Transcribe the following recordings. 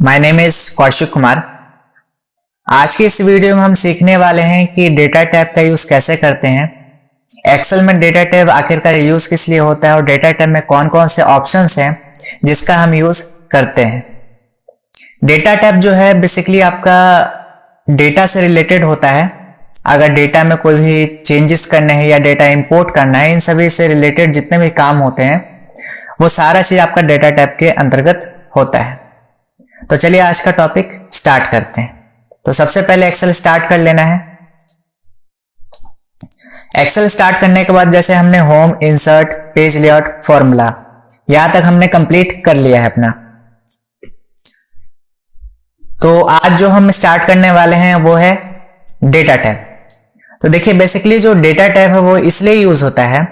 My name is Kaushik Kumar. आज की इस वीडियो में हम सीखने वाले हैं कि डेटा टैब का यूज कैसे करते हैं, एक्सेल में डेटा टैब आखिरकार यूज किस लिए होता है और डेटा टैब में कौन कौन से ऑप्शंस हैं जिसका हम यूज करते हैं। डेटा टैब जो है बेसिकली आपका डेटा से रिलेटेड होता है। अगर डेटा में कोई भी चेंजेस करने हैं या डेटा इंपोर्ट करना है, इन सभी से रिलेटेड जितने भी काम होते हैं वो सारा चीज आपका डेटा टैब के अंतर्गत होता है। तो चलिए आज का टॉपिक स्टार्ट करते हैं। तो सबसे पहले एक्सेल स्टार्ट कर लेना है। एक्सेल स्टार्ट करने के बाद जैसे हमने home, insert, page layout, formula यहां तक हमने कंप्लीट कर लिया है अपना। तो आज जो हम स्टार्ट करने वाले हैं वो है डेटा टैब। तो देखिए बेसिकली जो डेटा टैब है वो इसलिए यूज होता है,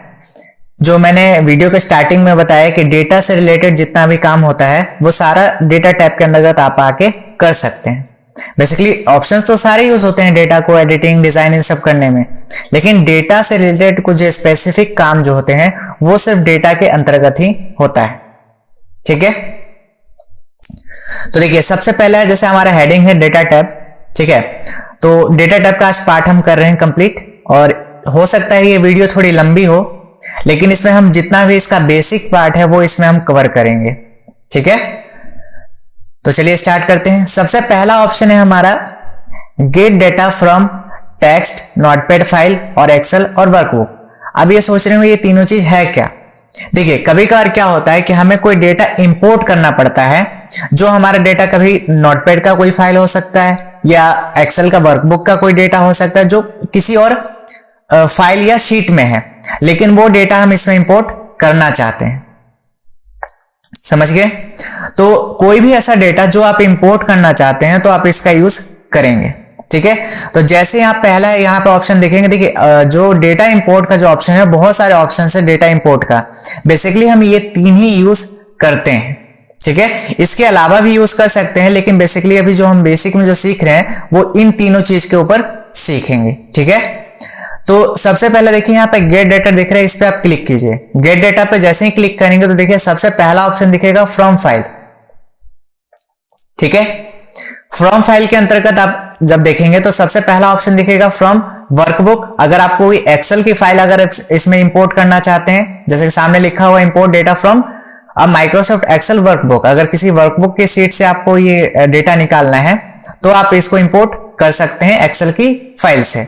जो मैंने वीडियो के स्टार्टिंग में बताया कि डेटा से रिलेटेड जितना भी काम होता है वो सारा डेटा टैब के अंतर्गत आप आके कर सकते हैं। बेसिकली ऑप्शंस तो सारे यूज होते हैं डेटा को एडिटिंग, डिजाइन इन सब करने में, लेकिन डेटा से रिलेटेड कुछ स्पेसिफिक काम जो होते हैं वो सिर्फ डेटा के अंतर्गत ही होता है। ठीक है, तो देखिए सबसे पहला जैसे हमारा हेडिंग है डेटा टैब। ठीक है, तो डेटा टैब का आज पार्ट हम कर रहे हैं कंप्लीट, और हो सकता है ये वीडियो थोड़ी लंबी हो, लेकिन इसमें हम जितना भी इसका बेसिक पार्ट है वो इसमें हम कवर करेंगे। ठीक है, तो चलिए स्टार्ट करते हैं। सबसे पहला ऑप्शन है हमारा gate data from text, notepad file और एक्सेल और वर्कबुक। अब ये सोच रहे हो ये तीनों चीज है क्या। देखिए कभी कभार क्या होता है कि हमें कोई डेटा इंपोर्ट करना पड़ता है, जो हमारा डेटा कभी नोटपैड का कोई फाइल हो सकता है या एक्सेल का वर्कबुक का कोई डेटा हो सकता है जो किसी और फाइल या शीट में है, लेकिन वो डेटा हम इसमें इंपोर्ट करना चाहते हैं। समझ गए? तो कोई भी ऐसा डेटा जो आप इंपोर्ट करना चाहते हैं तो आप इसका यूज करेंगे। ठीक है, तो जैसे आप पहला यहाँ पे ऑप्शन देखेंगे, देखिए जो डेटा इंपोर्ट का जो ऑप्शन है, बहुत सारे ऑप्शन है डेटा इंपोर्ट का। बेसिकली हम ये तीन ही यूज करते हैं। ठीक है, इसके अलावा भी यूज कर सकते हैं, लेकिन बेसिकली अभी जो हम बेसिक में जो सीख रहे हैं वो इन तीनों चीज के ऊपर सीखेंगे। ठीक है, तो सबसे पहले देखिए यहाँ पे गेट डेटा दिख रहा है, इस पे आप क्लिक कीजिए। गेट डेटा पे जैसे ही क्लिक करेंगे तो देखिए सबसे पहला ऑप्शन दिखेगा फ्रॉम फाइल। ठीक है, फ्रॉम फाइल के अंतर्गत आप जब देखेंगे तो सबसे पहला ऑप्शन दिखेगा फ्रॉम वर्कबुक। अगर आप कोई एक्सेल की फाइल अगर इसमें इंपोर्ट करना चाहते हैं, जैसे कि सामने लिखा हुआ import data from Microsoft Excel workbook, अगर किसी वर्कबुक की शीट से आपको ये डेटा निकालना है तो आप इसको इंपोर्ट कर सकते हैं एक्सेल की फाइल से।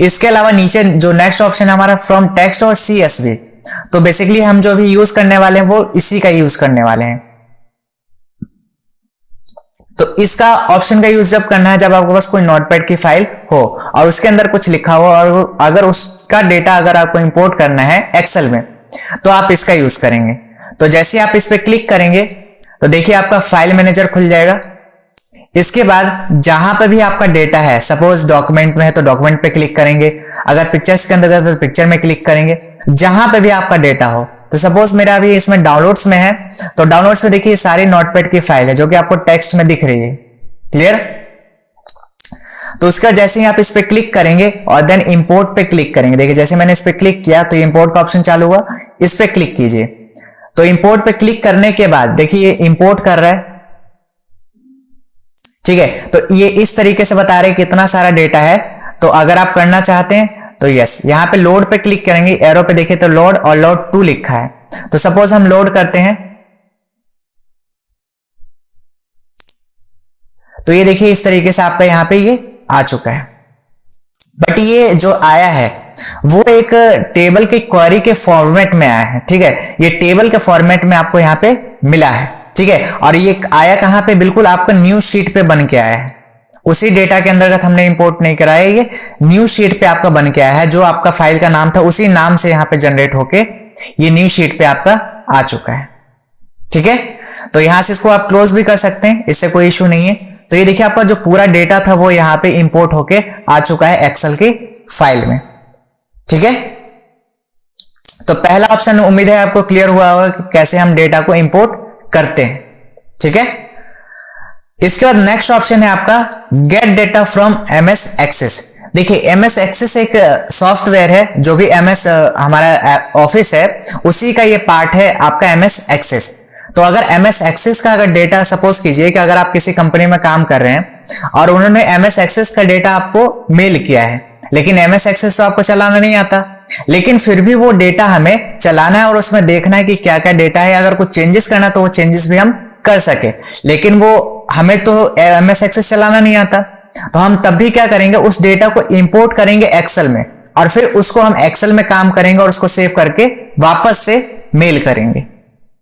इसके अलावा नीचे जो नेक्स्ट ऑप्शन है हमारा फ्रॉम टेक्स्ट और CSV, तो बेसिकली हम जो भी यूज करने वाले हैं वो इसी का यूज करने वाले हैं। तो इसका ऑप्शन का यूज जब करना है जब आपके पास कोई नोटपैड की फाइल हो और उसके अंदर कुछ लिखा हो, और अगर उसका डेटा अगर आपको इंपोर्ट करना है एक्सेल में तो आप इसका यूज करेंगे। तो जैसे आप इस पे क्लिक करेंगे तो देखिए आपका फाइल मैनेजर खुल जाएगा। इसके बाद जहां पे भी आपका डेटा है, सपोज डॉक्यूमेंट में है तो डॉक्यूमेंट पे क्लिक करेंगे, अगर पिक्चर्स के अंदर है तो पिक्चर में क्लिक करेंगे। जहां पे भी आपका डेटा हो, तो सपोज मेरा अभी इसमें डाउनलोड्स में है तो डाउनलोड्स में देखिए सारी नोटपैड की फाइल है जो कि आपको टेक्स्ट में दिख रही है। क्लियर? तो उसका जैसे ही आप इस पे क्लिक करेंगे और देन इंपोर्ट पे क्लिक करेंगे, देखिए जैसे मैंने इस पे क्लिक किया तो इंपोर्ट का ऑप्शन चालू हुआ, इस पे क्लिक कीजिए। तो इंपोर्ट पे क्लिक करने के बाद देखिए इंपोर्ट कर रहा है। ठीक है, तो ये इस तरीके से बता रहे हैं कितना सारा डेटा है। तो अगर आप करना चाहते हैं तो यस, यहां पे लोड पे क्लिक करेंगे, एरो पे देखिए तो लोड और लोड टू लिखा है। तो सपोज हम लोड करते हैं तो ये देखिए इस तरीके से आपका यहां पे ये आ चुका है। बट ये जो आया है वो एक टेबल की क्वेरी के फॉर्मेट में आया है। ठीक है, ये टेबल के फॉर्मेट में आपको यहां पे मिला है। ठीक है, और ये आया कहां पे, बिल्कुल आपका न्यू शीट पे बन के आया है। उसी डेटा के अंतर्गत हमने इंपोर्ट नहीं कराया, ये न्यू शीट पे आपका बन के आया है। जो आपका फाइल का नाम था उसी नाम से यहां पे जनरेट होके ये न्यू शीट पे आपका आ चुका है। ठीक है, तो यहां से इसको आप क्लोज भी कर सकते हैं, इससे कोई इश्यू नहीं है। तो ये देखिए आपका जो पूरा डेटा था वो यहां पे इंपोर्ट होके आ चुका है एक्सेल की फाइल में। ठीक है, तो पहला ऑप्शन उम्मीद है आपको क्लियर हुआ होगा कि कैसे हम डेटा को इंपोर्ट करते हैं। ठीक है, इसके बाद नेक्स्ट ऑप्शन है आपका get data from MS Access. देखिए MS एक्सेस एक सॉफ्टवेयर है जो भी MS हमारा ऑफिस है उसी का ये पार्ट है आपका MS एक्सेस। तो अगर MS एक्सेस का अगर डेटा, सपोज कीजिए कि अगर आप किसी कंपनी में काम कर रहे हैं और उन्होंने MS एक्सेस का डेटा आपको मेल किया है, लेकिन MS एक्सेस तो आपको चलाना नहीं आता, लेकिन फिर भी वो डेटा हमें चलाना है और उसमें देखना है कि क्या क्या डेटा है, अगर कुछ चेंजेस करना तो वो चेंजेस भी हम कर सके, लेकिन वो हमें तो MS एक्सेस चलाना नहीं आता। तो हम तब भी क्या करेंगे, उस डेटा को इंपोर्ट करेंगे एक्सेल में और फिर उसको हम एक्सेल में काम करेंगे और उसको सेव करके वापस से मेल करेंगे।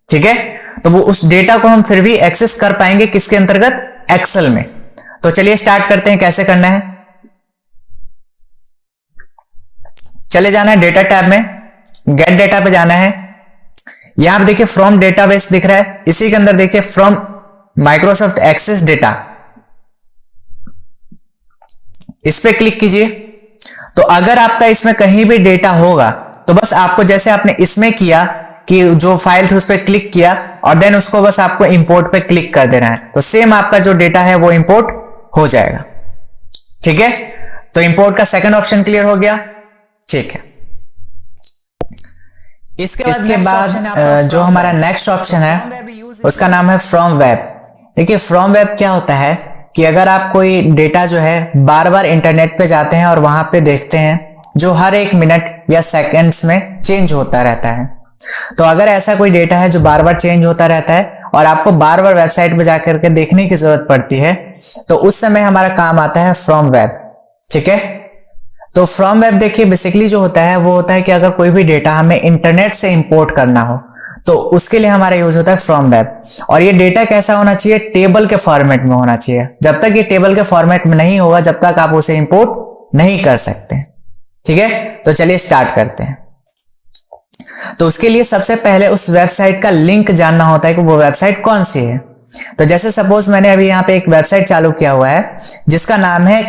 ठीक है, तो वो उस डेटा को हम फिर भी एक्सेस कर पाएंगे किसके अंतर्गत, एक्सेल में। तो चलिए स्टार्ट करते हैं कैसे करना है। चले जाना है डेटा टैब में, गेट डेटा पे जाना है। यहां पे देखिए फ्रॉम डेटाबेस दिख रहा है, इसी के अंदर देखिए फ्रॉम माइक्रोसॉफ्ट एक्सेस डेटा, इस पे क्लिक कीजिए। तो अगर आपका इसमें कहीं भी डेटा होगा तो बस आपको जैसे आपने इसमें किया कि जो फाइल थी उस पर क्लिक किया और देन उसको बस आपको इंपोर्ट पे क्लिक कर देना है, तो सेम आपका जो डेटा है वो इंपोर्ट हो जाएगा। ठीक है, तो इंपोर्ट का सेकंड ऑप्शन क्लियर हो गया। ठीक है, इसके बाद जो हमारा नेक्स्ट ऑप्शन है उसका नाम है फ्रॉम वेब। देखिए फ्रॉम वेब क्या होता है कि अगर आप कोई डेटा जो है बार बार इंटरनेट पे जाते हैं और वहां पे देखते हैं जो हर एक मिनट या सेकंड्स में चेंज होता रहता है, तो अगर ऐसा कोई डेटा है जो बार बार चेंज होता रहता है और आपको बार बार वेबसाइट पे जाकर के देखने की जरूरत पड़ती है, तो उस समय हमारा काम आता है फ्रॉम वेब। ठीक है, तो फ्रॉम वेब देखिए बेसिकली जो होता है वो होता है कि अगर कोई भी डेटा हमें इंटरनेट से इंपोर्ट करना हो तो उसके लिए हमारा यूज होता है फ्रॉम वेब। और ये डेटा कैसा होना चाहिए, टेबल के फॉर्मेट में होना चाहिए। जब तक ये टेबल के फॉर्मेट में नहीं होगा जब तक आप उसे इंपोर्ट नहीं कर सकते। ठीक है, तो चलिए स्टार्ट करते हैं। तो उसके लिए सबसे पहले उस वेबसाइट का लिंक जानना होता है कि वो वेबसाइट कौन सी है। तो जैसे सपोज मैंने अभी यहाँ पे एक वेबसाइट चालू किया हुआ है जिसका नाम है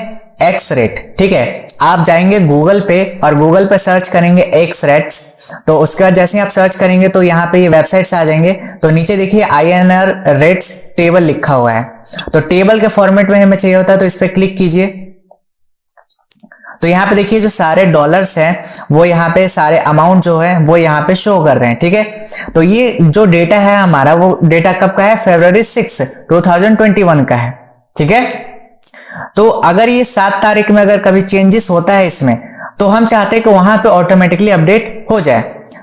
XRate। ठीक है, आप जाएंगे गूगल पे और गूगल पे सर्च करेंगे XRates, तो उसके बाद जैसे ही आप सर्च करेंगे तो यहाँ पे ये वेबसाइट्स आ जाएंगे। तो नीचे देखिए INR रेट्स टेबल लिखा हुआ है, तो टेबल के फॉर्मेट में हमें चाहिए होता है, तो इस पे क्लिक कीजिए। तो यहाँ पे देखिए जो सारे डॉलर्स हैं वो यहाँ पे सारे अमाउंट जो है वो यहाँ पे शो कर रहे हैं। ठीक है, तो ये जो डेटा है हमारा वो डेटा कब का है, February 6, 2021 का है। ठीक है, तो अगर ये 7 तारीख में अगर कभी चेंजेस होता है इसमें तो हम चाहते हैं कि वहां पे ऑटोमेटिकली अपडेट हो जाए।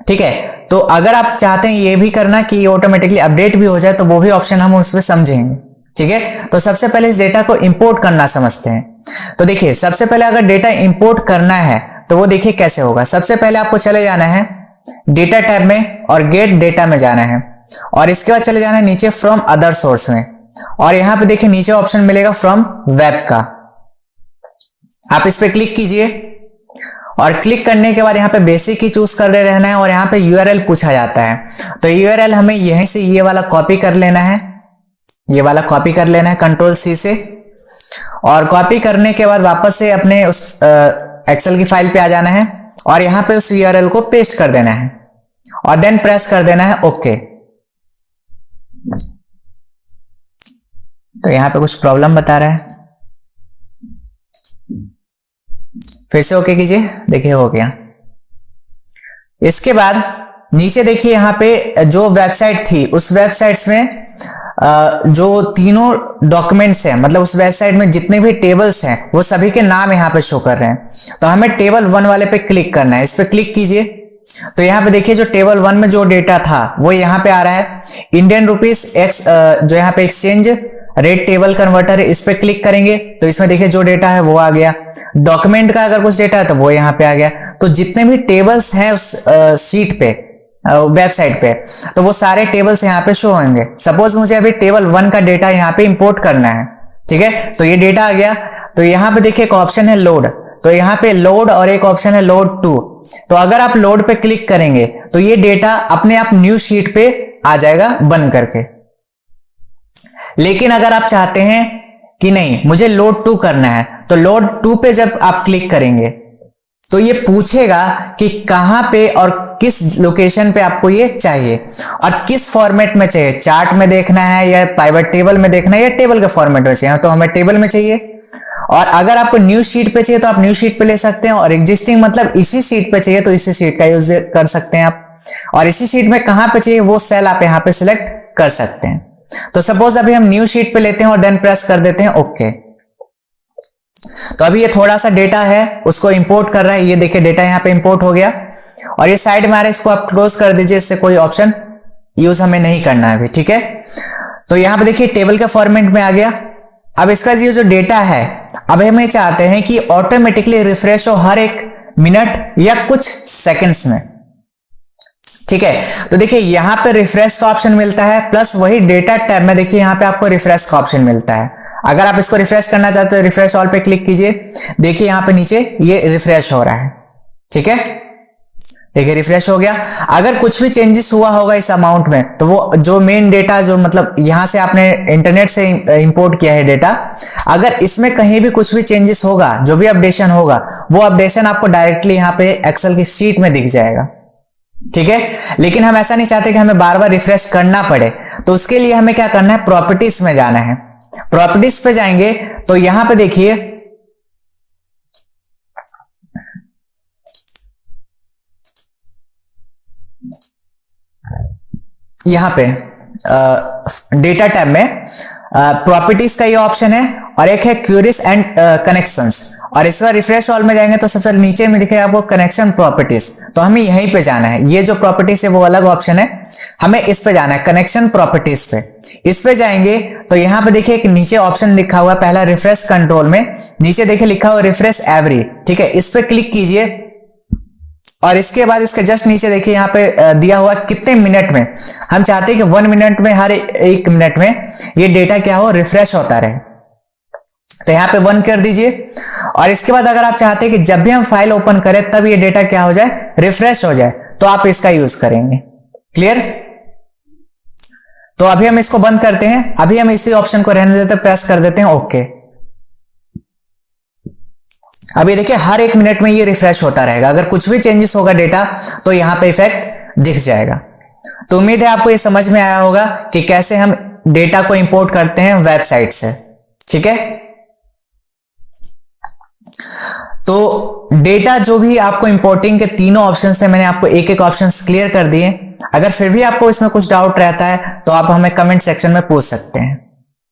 ठीक है, तो अगर आप चाहते हैं ये भी करना कि ये ऑटोमेटिकली अपडेट भी हो जाए तो वो भी ऑप्शन हम उसमें समझेंगे। ठीक है, तो सबसे पहले इस डेटा को इंपोर्ट करना समझते हैं। तो देखिए सबसे पहले अगर डेटा इंपोर्ट करना है तो वो देखिए कैसे होगा। सबसे पहले आपको चले जाना है डेटा टैब में और गेट डेटा में जाना है और इसके बाद चले जाना है नीचे फ्रॉम अदर सोर्स में और यहां पे देखिए नीचे ऑप्शन मिलेगा फ्रॉम वेब का, आप इस पे क्लिक कीजिए और क्लिक करने के बाद यहाँ पे बेसिक ही चूज कर ले रहना है और यहाँ पे URL पूछा जाता है। तो URL हमें यहीं से ये वाला कॉपी कर लेना है, ये वाला कॉपी कर लेना है Ctrl+C से, और कॉपी करने के बाद वापस से अपने उस एक्सेल की फाइल पे आ जाना है और यहाँ पे उस URL को पेस्ट कर देना है और देन प्रेस कर देना है ओके। तो यहाँ पे कुछ प्रॉब्लम बता रहा है, फिर से ओके कीजिए, देखिए हो गया। इसके बाद नीचे देखिए यहाँ पे जो वेबसाइट थी उस वेबसाइट्स में जो तीनों डॉक्यूमेंट्स हैं, मतलब उस वेबसाइट में जितने भी टेबल्स हैं वो सभी के नाम यहाँ पे शो कर रहे हैं। तो हमें टेबल 1 वाले पे क्लिक करना है, इस पे क्लिक कीजिए। तो यहाँ पे देखिए जो टेबल 1 में जो डेटा था वो यहाँ पे आ रहा है इंडियन रुपीस एक्स, जो यहाँ पे एक्सचेंज रेट टेबल कन्वर्टर है, इस पे क्लिक करेंगे तो इसमें देखिए जो डेटा है वो आ गया। डॉक्यूमेंट का अगर कुछ डेटा है तो वो यहाँ पे आ गया। तो जितने भी टेबल्स हैं उस शीट पे, वेबसाइट पे, तो वो सारे टेबल्स यहाँ पे शो होंगे। सपोज मुझे अभी टेबल 1 का डेटा यहाँ पे इंपोर्ट करना है। ठीक है, तो ये डेटा आ गया। तो यहाँ पे देखिए एक ऑप्शन है लोड, तो यहाँ पे लोड और एक ऑप्शन है लोड टू। तो अगर आप लोड पे क्लिक करेंगे तो ये डेटा अपने आप न्यू शीट पे आ जाएगा बन करके। लेकिन अगर आप चाहते हैं कि नहीं मुझे लोड टू करना है, तो लोड टू पे जब आप क्लिक करेंगे तो ये पूछेगा कि कहां पे और किस लोकेशन पे आपको ये चाहिए और किस फॉर्मेट में चाहिए, चार्ट में देखना है या पाइवट टेबल में देखना है या टेबल के फॉर्मेट में चाहिए। तो हमें टेबल में चाहिए। और अगर आपको न्यू शीट पे चाहिए तो आप न्यू शीट पे ले सकते हैं, और एग्जिस्टिंग मतलब इसी शीट पे चाहिए तो इसी शीट का यूज कर सकते हैं आप। और इसी शीट में कहां पे चाहिए वो सेल आप यहाँ पे सिलेक्ट कर सकते हैं। तो सपोज अभी हम न्यू शीट पे लेते हैं और देन प्रेस कर देते हैं ओके। तो अभी ये थोड़ा सा डेटा है उसको इंपोर्ट कर रहा है, ये देखिए डेटा यहाँ पे इंपोर्ट हो गया और ये साइड में आ रहा है, इसको आप क्लोज कर दीजिए, इससे कोई ऑप्शन यूज हमें नहीं करना है अभी, ठीक है। तो यहाँ पे देखिए टेबल के फॉर्मेट में आ गया। अब इसका ये जो डेटा है अब हम ये चाहते हैं कि ऑटोमेटिकली रिफ्रेश हो हर एक मिनट या कुछ सेकंड्स में, ठीक है। तो देखिए यहाँ पे रिफ्रेश का ऑप्शन मिलता है प्लस वही डेटा टैब में देखिए यहाँ पे आपको रिफ्रेश का ऑप्शन मिलता है। अगर आप इसको रिफ्रेश करना चाहते हो रिफ्रेश ऑल पे क्लिक कीजिए, देखिए यहाँ पे नीचे ये रिफ्रेश हो रहा है, ठीक है। देखिए रिफ्रेश हो गया। अगर कुछ भी चेंजेस हुआ होगा इस अमाउंट में तो वो जो मेन डेटा जो मतलब यहां से आपने इंटरनेट से इंपोर्ट किया है डेटा, अगर इसमें कहीं भी कुछ भी चेंजेस होगा, जो भी अपडेशन होगा, वो अपडेशन आपको डायरेक्टली यहाँ पे एक्सेल की शीट में दिख जाएगा, ठीक है। लेकिन हम ऐसा नहीं चाहते कि हमें बार बार रिफ्रेश करना पड़े, तो उसके लिए हमें क्या करना है, प्रॉपर्टीज में जाना है। प्रॉपर्टीज पे जाएंगे तो यहां पे देखिए यहाँ पे डेटा टैब में प्रॉपर्टीज का ये ऑप्शन है और एक है क्यूरीज एंड कनेक्शंस, और इसका रिफ्रेश ऑल में जाएंगे तो सबसे नीचे में दिखेगा आपको कनेक्शन प्रॉपर्टीज। तो हमें यहीं पे जाना है, ये जो प्रॉपर्टीज है वो अलग ऑप्शन है, हमें इस पे जाना है कनेक्शन प्रॉपर्टीज पे। इस पे जाएंगे तो यहाँ पे देखिए एक नीचे ऑप्शन लिखा हुआ है, पहला रिफ्रेश कंट्रोल में नीचे देखिए लिखा हुआ रिफ्रेश एवरी, ठीक है। इस पे क्लिक कीजिए और इसके बाद इसके जस्ट नीचे देखिए यहाँ पे दिया हुआ कितने मिनट में, हम चाहते हैं कि 1 मिनट में, हर एक मिनट में ये डेटा क्या हो, रिफ्रेश होता रहे। तो यहाँ पे 1 कर दीजिए और इसके बाद अगर आप चाहते हैं कि जब भी हम फाइल ओपन करें तब ये डेटा क्या हो जाए, रिफ्रेश हो जाए, तो आप इसका यूज करेंगे। क्लियर। तो अभी हम इसको बंद करते हैं, अभी हम इसी ऑप्शन को रहने देते हैं, प्रेस कर देते हैं ओके। अभी देखिए हर एक मिनट में ये रिफ्रेश होता रहेगा, अगर कुछ भी चेंजेस होगा डेटा तो यहां पे इफेक्ट दिख जाएगा। तो उम्मीद है आपको ये समझ में आया होगा कि कैसे हम डेटा को इंपोर्ट करते हैं वेबसाइट से, ठीक है। तो डेटा जो भी आपको इंपोर्टिंग के तीनों ऑप्शंस थे, मैंने आपको एक एक ऑप्शंस क्लियर कर दिए। अगर फिर भी आपको इसमें कुछ डाउट रहता है तो आप हमें कमेंट सेक्शन में पूछ सकते हैं,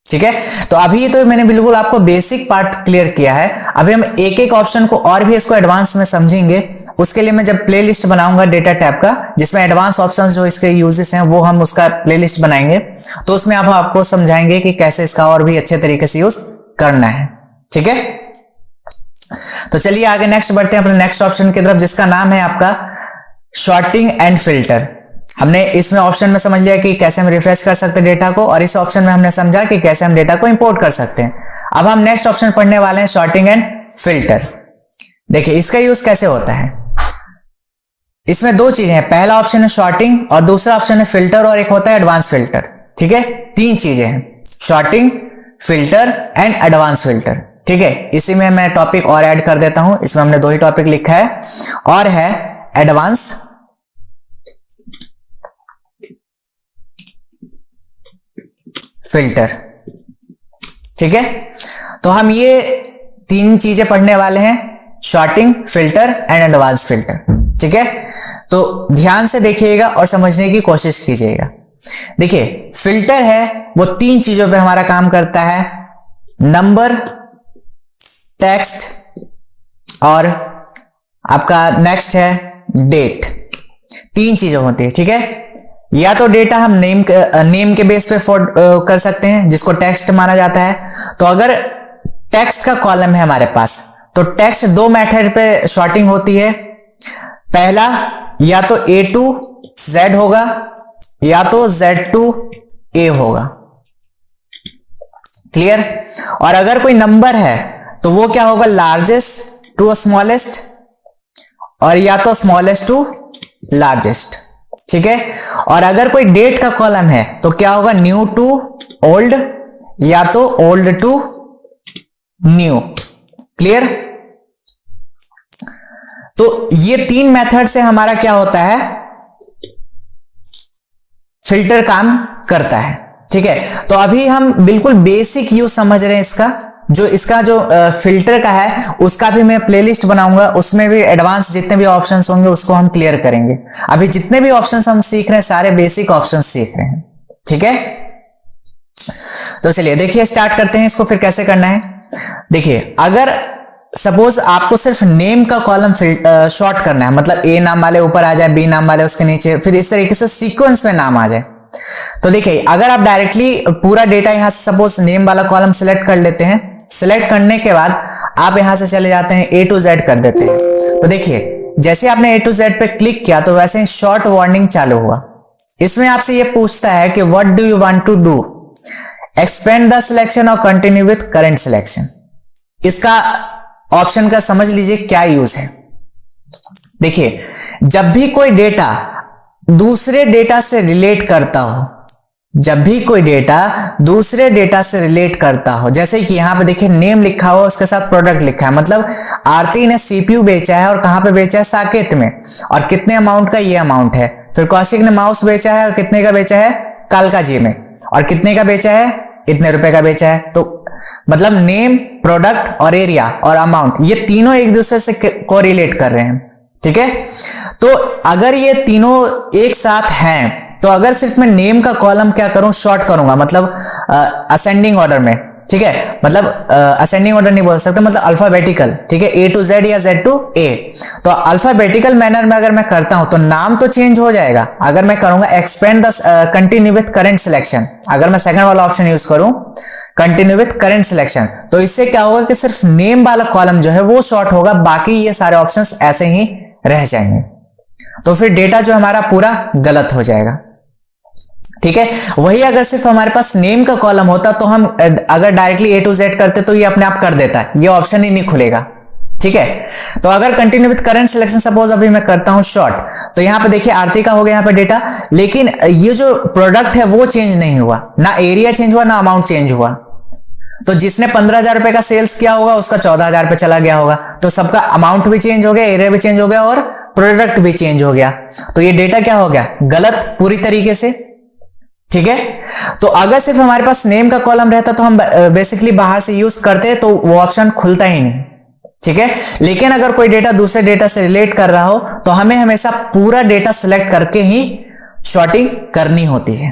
ठीक है। तो अभी तो मैंने बिल्कुल आपको बेसिक पार्ट क्लियर किया है, अभी हम एक एक ऑप्शन को और भी इसको एडवांस में समझेंगे। उसके लिए मैं जब प्लेलिस्ट बनाऊंगा डेटा टैब का, जिसमें एडवांस ऑप्शंस जो इसके यूजेस हैं वो हम उसका प्लेलिस्ट बनाएंगे, तो उसमें आप आपको समझाएंगे कि कैसे इसका और भी अच्छे तरीके से यूज करना है, ठीक है। तो चलिए आगे नेक्स्ट बढ़ते हैं अपने नेक्स्ट ऑप्शन की तरफ, जिसका नाम है आपका शॉर्टिंग एंड फिल्टर। हमने इसमें ऑप्शन में समझ लिया कि कैसे हम रिफ्रेश कर सकते हैं डेटा को, और इस ऑप्शन में हमने समझा कि कैसे हम डेटा को इंपोर्ट कर सकते हैं। अब हम नेक्स्ट ऑप्शन पढ़ने वाले हैं शॉर्टिंग एंड फिल्टर। देखिए इसका यूज कैसे होता है। इसमें दो चीजें हैं, पहला ऑप्शन है शॉर्टिंग और दूसरा ऑप्शन है फिल्टर, और एक होता है एडवांस फिल्टर, ठीक है। 3 चीजें हैं, sorting, filter and advance filter, ठीक है। इसी में मैं टॉपिक और ऐड कर देता हूं, इसमें हमने 2 ही टॉपिक लिखा है, और है एडवांस फिल्टर, ठीक है। तो हम ये 3 चीजें पढ़ने वाले हैं, sorting, filter and advance filter, ठीक है। तो ध्यान से देखिएगा और समझने की कोशिश कीजिएगा। देखिए फिल्टर है वो 3 चीजों पे हमारा काम करता है, नंबर, टेक्स्ट और आपका नेक्स्ट है डेट। 3 चीजें होती है, ठीक है। या तो डेटा हम नेम के बेस पे कर सकते हैं, जिसको टेक्स्ट माना जाता है। तो अगर टेक्स्ट का कॉलम है हमारे पास, तो टेक्स्ट 2 मेथड पे शॉर्टिंग होती है। पहला या तो A to Z होगा या तो Z to A होगा, क्लियर। और अगर कोई नंबर है तो वो क्या होगा, लार्जेस्ट टू स्मॉलेस्ट, और या तो स्मॉलेस्ट टू लार्जेस्ट, ठीक है। और अगर कोई डेट का कॉलम है तो क्या होगा, न्यू टू ओल्ड या तो ओल्ड टू न्यू, क्लियर। तो ये 3 मेथड से हमारा क्या होता है, फिल्टर काम करता है, ठीक है। तो अभी हम बिल्कुल बेसिक यूज समझ रहे हैं इसका जो फिल्टर का है, उसका भी मैं प्लेलिस्ट बनाऊंगा, उसमें भी एडवांस जितने भी ऑप्शंस होंगे उसको हम क्लियर करेंगे। अभी जितने भी ऑप्शंस हम सीख रहे हैं सारे बेसिक ऑप्शंस सीख रहे हैं, ठीक है, तो चलिए देखिए स्टार्ट करते हैं इसको। फिर कैसे करना है, देखिए अगर सपोज आपको सिर्फ नेम का कॉलम शॉर्ट करना है, मतलब ए नाम वाले ऊपर आ जाए, बी नाम वाले उसके नीचे, फिर इस तरीके से सीक्वेंस में नाम आ जाए। तो देखिए अगर आप डायरेक्टली पूरा डेटा यहां से सपोज नेम वाला कॉलम सिलेक्ट कर लेते हैं, सिलेक्ट करने के बाद आप यहां से चले जाते हैं A to Z कर देते हैं। तो देखिए जैसे आपने A to Z पे क्लिक किया तो वैसे ही शॉर्ट वार्निंग चालू हुआ। इसमें आपसे ये पूछता है कि what do you want to do, expand the selection और कंटिन्यू विथ करंट सिलेक्शन। इसका ऑप्शन का समझ लीजिए क्या यूज है। देखिए जब भी कोई डेटा दूसरे डेटा से रिलेट करता हो, जब भी कोई डेटा दूसरे डेटा से रिलेट करता हो, जैसे कि यहां पे देखिए नेम लिखा हुआ उसके साथ प्रोडक्ट लिखा है, मतलब आरती ने सीपीयू बेचा है और कहां पे बेचा है, साकेत में, और कितने अमाउंट का ये अमाउंट है। फिर कौशिक ने माउस बेचा है और कितने का बेचा है, कालका जी में, और कितने का बेचा है, इतने रुपए का बेचा है। तो मतलब नेम, प्रोडक्ट और एरिया और अमाउंट ये तीनों एक दूसरे से कोरिलेट कर रहे हैं, ठीक है। तो अगर ये तीनों एक साथ हैं तो अगर सिर्फ मैं नेम का कॉलम क्या करूं, शॉर्ट करूंगा, मतलब असेंडिंग ऑर्डर में, ठीक है, मतलब असेंडिंग ऑर्डर नहीं बोल सकते, मतलब अल्फाबेटिकल, ठीक है, A to Z या Z to A। तो अल्फाबेटिकल मैनर में अगर मैं करता हूं तो नाम तो चेंज हो जाएगा। अगर मैं करूंगा expand the continue with current selection, अगर मैं सेकंड वाला ऑप्शन यूज करूं कंटिन्यू विथ करंट सिलेक्शन, तो इससे क्या होगा कि सिर्फ नेम वाला कॉलम जो है वो शॉर्ट होगा, बाकी ये सारे ऑप्शंस ऐसे ही रह जाएंगे। तो फिर डेटा जो हमारा पूरा गलत हो जाएगा, ठीक है। वही अगर सिर्फ हमारे पास नेम का कॉलम होता तो हम अगर डायरेक्टली A to Z करते तो ये अपने आप कर देता है, ये ऑप्शन ही नहीं खुलेगा, ठीक है। तो अगर continue with current selection suppose अभी मैं करता हूं शॉर्ट, तो यहां पे देखिए आरती का हो गया यहां पे डेटा, लेकिन ये जो प्रोडक्ट है वो चेंज नहीं हुआ, ना एरिया चेंज हुआ ना अमाउंट चेंज हुआ। तो जिसने 15,000 रुपए का सेल्स किया होगा उसका 14,000 पे चला गया होगा, तो सबका अमाउंट भी चेंज हो गया, एरिया भी चेंज हो गया और प्रोडक्ट भी चेंज हो गया। तो ये डेटा क्या हो गया, गलत पूरी तरीके से, ठीक है। तो अगर सिर्फ हमारे पास नेम का कॉलम रहता तो हम बेसिकली बाहर से यूज करते तो वो ऑप्शन खुलता ही नहीं, ठीक है। लेकिन अगर कोई डेटा दूसरे डेटा से रिलेट कर रहा हो तो हमें हमेशा पूरा डेटा सिलेक्ट करके ही शॉर्टिंग करनी होती है,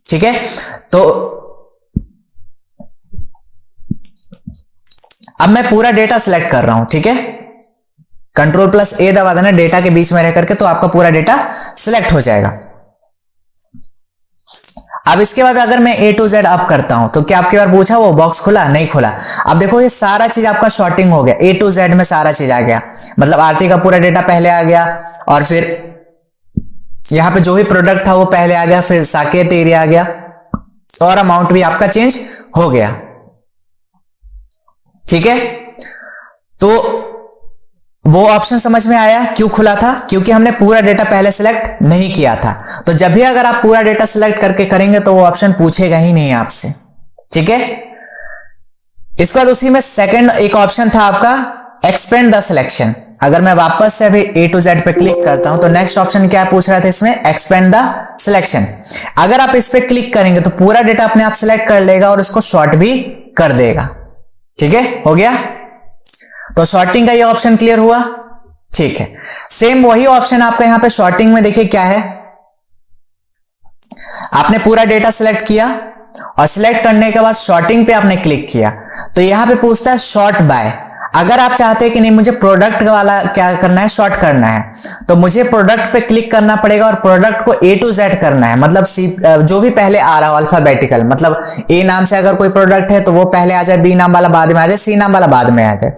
ठीक है। तो अब मैं पूरा डेटा सिलेक्ट कर रहा हूं, ठीक है, Ctrl+A दबा देना डेटा के बीच में रह करके, तो आपका पूरा डेटा सिलेक्ट हो जाएगा। अब इसके बाद अगर मैं A to Z अप करता हूं तो क्या आपके बार पूछा वो बॉक्स खुला, नहीं खुला। अब देखो ये सारा चीज आपका शॉर्टिंग हो गया, A to Z में सारा चीज आ गया, मतलब आरती का पूरा डेटा पहले आ गया, और फिर यहां पे जो भी प्रोडक्ट था वो पहले आ गया, फिर साकेत एरिया आ गया, और अमाउंट भी आपका चेंज हो गया, ठीक है। तो वो ऑप्शन समझ में आया क्यों खुला था, क्योंकि हमने पूरा डेटा पहले सिलेक्ट नहीं किया था। तो जब भी अगर आप पूरा डेटा सिलेक्ट करके करेंगे तो वो ऑप्शन पूछेगा ही नहीं आपसे, ठीक है। इसके बाद उसी में सेकंड एक ऑप्शन था आपका एक्सपेंड द सिलेक्शन। अगर मैं वापस से अभी A to Z पे क्लिक करता हूं तो नेक्स्ट ऑप्शन क्या पूछ रहा था इसमें, एक्सपेंड द सिलेक्शन। अगर आप इस पे क्लिक करेंगे तो पूरा डेटा अपने आप सिलेक्ट कर लेगा और इसको शॉर्ट भी कर देगा, ठीक है, हो गया। तो शॉर्टिंग का ये ऑप्शन क्लियर हुआ, ठीक है। सेम वही ऑप्शन आपका यहां पे शॉर्टिंग में देखिए क्या है, आपने पूरा डेटा सिलेक्ट किया और सिलेक्ट करने के बाद शॉर्टिंग पे आपने क्लिक किया, तो यहां पे पूछता है शॉर्ट बाय। अगर आप चाहते हैं कि नहीं मुझे प्रोडक्ट वाला क्या करना है, शॉर्ट करना है, तो मुझे प्रोडक्ट पे क्लिक करना पड़ेगा और प्रोडक्ट को A to Z करना है, मतलब जो भी पहले आ रहा हो अल्फाबेटिकल, मतलब A नाम से अगर कोई प्रोडक्ट है तो वो पहले आ जाए, B नाम वाला बाद में आ जाए, C नाम वाला बाद में आ जाए।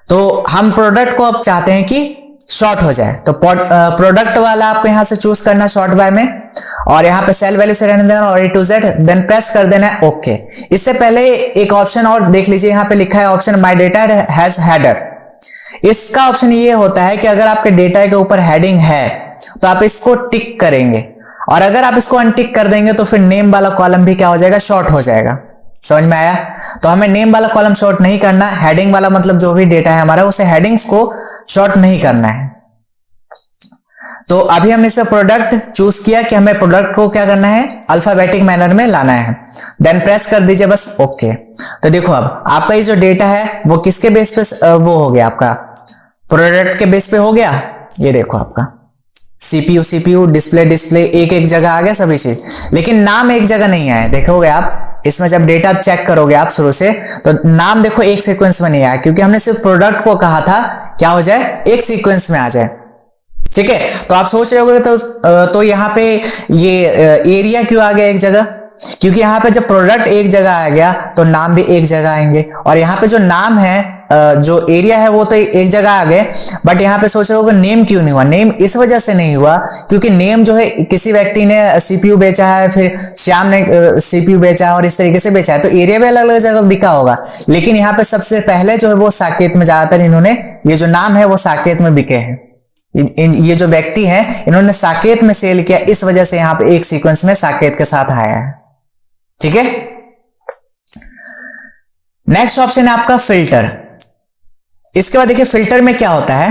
तो हम प्रोडक्ट को अब चाहते हैं कि शॉर्ट हो जाए, तो प्रोडक्ट वाला आपको यहां से चूज करना शॉर्ट बाय में, और यहां पे सेल वैल्यू से रहने देना और A to Z, then press कर देना है ओके। इससे पहले एक ऑप्शन और देख लीजिए, यहां पे लिखा है option my data has header. इसका ऑप्शन ये होता है कि अगर आपके डेटा के ऊपर हेडिंग है तो आप इसको टिक करेंगे, और अगर आप इसको अनटिक कर देंगे तो फिर नेम वाला कॉलम भी क्या हो जाएगा, शॉर्ट हो जाएगा। समझ में आया। तो हमें नेम वाला कॉलम शॉर्ट नहीं करना, हेडिंग वाला मतलब जो भी डेटा है हमारा उसे हेडिंग्स को शॉर्ट नहीं करना है। तो अभी हमने इसमें प्रोडक्ट चूज किया कि हमें प्रोडक्ट को क्या करना है, अल्फाबेटिक मैनर में लाना है, देन प्रेस कर दीजिए बस ओके। तो देखो अब आपका ये जो डेटा है वो किसके बेस पे वो हो गया, आपका प्रोडक्ट के बेस पे हो गया। ये देखो आपका सीपीयू डिस्प्ले एक एक जगह आ गया सभी चीज, लेकिन नाम एक जगह नहीं आया। देखोगे आप इसमें जब डेटा चेक करोगे आप शुरू से, तो नाम देखो एक सीक्वेंस में नहीं आया, क्योंकि हमने सिर्फ प्रोडक्ट को कहा था क्या हो जाए, एक सीक्वेंस में आ जाए। ठीक है, तो आप सोच रहे होगे तो यहाँ पे ये एरिया क्यों आ गया एक जगह, क्योंकि यहाँ पे जब प्रोडक्ट एक जगह आ गया तो नाम भी एक जगह आएंगे, और यहाँ पे जो नाम है जो एरिया है वो तो एक जगह आ गए, बट यहाँ पे सोच रहे हो नेम क्यों नहीं हुआ। नेम इस वजह से नहीं हुआ क्योंकि नेम जो है किसी व्यक्ति ने सीपीयू बेचा है, फिर श्याम ने सीपीयू बेचा है और इस तरीके से बेचा है, तो एरिया भी अलग अलग जगह बिका होगा, लेकिन यहाँ पे सबसे पहले जो है वो साकेत में, ज्यादातर इन्होंने ये जो नाम है वो साकेत में बिके हैं। ये जो व्यक्ति है इन्होंने साकेत में सेल किया, इस वजह से यहाँ पे एक सीक्वेंस में साकेत के साथ आया है। ठीक है, नेक्स्ट ऑप्शन है आपका फिल्टर। इसके बाद देखिए फिल्टर में क्या होता है,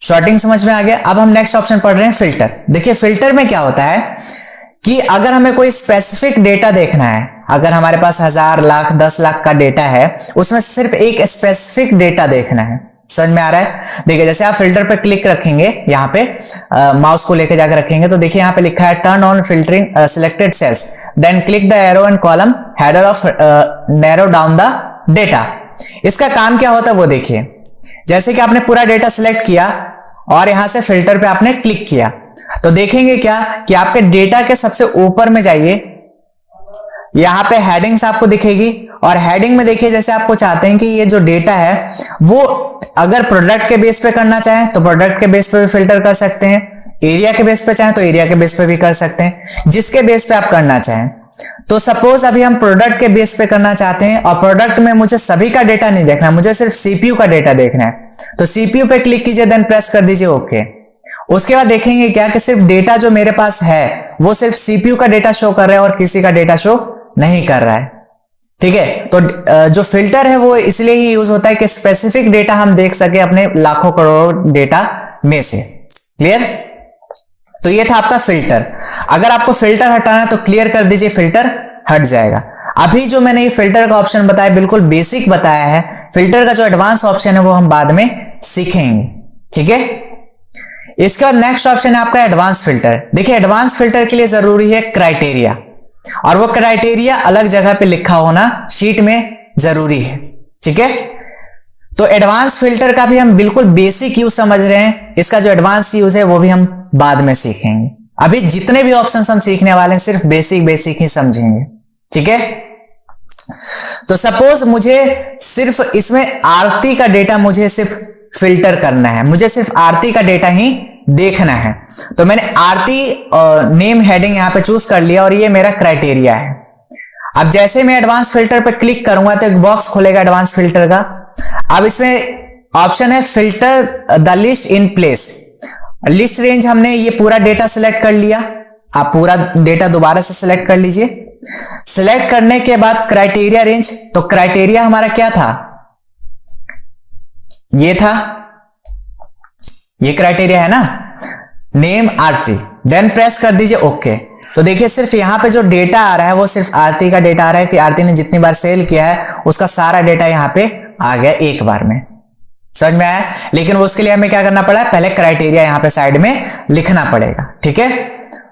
शॉर्टिंग समझ में आ गया। अब हम नेक्स्ट ऑप्शन पढ़ रहे हैं फिल्टर। देखिए फिल्टर में क्या होता है कि अगर हमें कोई स्पेसिफिक डेटा देखना है, अगर हमारे पास 1000 लाख 10 लाख का डेटा है, उसमें सिर्फ एक स्पेसिफिक डेटा देखना है। समझ में आ रहा है? देखिए जैसे आप फिल्टर पर क्लिक रखेंगे, यहाँ पे माउस को लेकर जाकर रखेंगे, तो देखिए यहाँ पे लिखा है turn on filtering selected cells, then click the arrow and column header of narrow down the data. इसका काम क्या होता है वो देखिए, जैसे कि आपने पूरा डेटा सिलेक्ट किया और यहां से फिल्टर पे आपने क्लिक किया, तो देखेंगे क्या कि आपके डेटा के सबसे ऊपर में जाइए, यहां पे हेडिंग्स आपको दिखेगी, और हेडिंग में देखिए जैसे आपको चाहते हैं कि ये जो डेटा है वो अगर प्रोडक्ट के बेस पे करना चाहें तो प्रोडक्ट के बेस पे भी फिल्टर कर सकते हैं, एरिया के बेस पे चाहें तो एरिया के बेस पे भी कर सकते हैं, जिसके बेस पे आप करना चाहें। तो सपोज अभी हम प्रोडक्ट के बेस पे करना चाहते हैं और प्रोडक्ट में मुझे सभी का डेटा नहीं देखना है, मुझे सिर्फ सीपीयू का डेटा देखना है, तो सीपीयू पे क्लिक कीजिए, देन प्रेस कर दीजिए ओके। उसके बाद देखेंगे क्या कि सिर्फ डेटा जो मेरे पास है वो सिर्फ सीपीयू का डेटा शो कर रहा है और किसी का डेटा शो नहीं कर रहा है। ठीक है, तो जो फिल्टर है वो इसलिए ही यूज होता है कि स्पेसिफिक डेटा हम देख सके अपने लाखों करोड़ों डेटा में से। क्लियर? तो ये था आपका फिल्टर। अगर आपको फिल्टर हटाना है तो क्लियर कर दीजिए, फिल्टर हट जाएगा। अभी जो मैंने ये फिल्टर का ऑप्शन बताया बिल्कुल बेसिक बताया है, फिल्टर का जो एडवांस ऑप्शन है वो हम बाद में सीखेंगे। ठीक है, इसके बाद नेक्स्ट ऑप्शन है आपका एडवांस फिल्टर। देखिए एडवांस फिल्टर के लिए जरूरी है क्राइटेरिया, और वो क्राइटेरिया अलग जगह पे लिखा होना शीट में जरूरी है। ठीक है, तो एडवांस फिल्टर का भी हम बिल्कुल बेसिक यूज समझ रहे हैं, इसका जो एडवांस यूज है वो भी हम बाद में सीखेंगे। अभी जितने भी ऑप्शंस हम सीखने वाले हैं सिर्फ बेसिक ही समझेंगे। ठीक है, तो सपोज मुझे सिर्फ इसमें आरती का डेटा मुझे सिर्फ फिल्टर करना है, मुझे सिर्फ आरती का डेटा ही देखना है, तो मैंने आरती नेम हेडिंग यहां पे चूज कर लिया और ये मेरा क्राइटेरिया है। अब जैसे मैं एडवांस फिल्टर पे क्लिक करूंगा तो एक बॉक्स खुलेगा एडवांस फिल्टर का। अब इसमें ऑप्शन है filter the list in place. List range हमने ये पूरा डेटा सिलेक्ट कर लिया, आप पूरा डेटा दोबारा से सिलेक्ट कर लीजिए। सिलेक्ट करने के बाद क्राइटेरिया रेंज, तो क्राइटेरिया हमारा क्या था, ये था, ये क्राइटेरिया है ना, नेम आरती, देन प्रेस कर दीजिए ओके। तो देखिए सिर्फ यहां पे जो डेटा आ रहा है वो सिर्फ आरती का डेटा आ रहा है कि आरती ने जितनी बार सेल किया है उसका सारा डेटा यहां पे आ गया एक बार में। समझ में आया? लेकिन उसके लिए हमें क्या करना पड़ा, पहले क्राइटेरिया यहां पे साइड में लिखना पड़ेगा। ठीक है,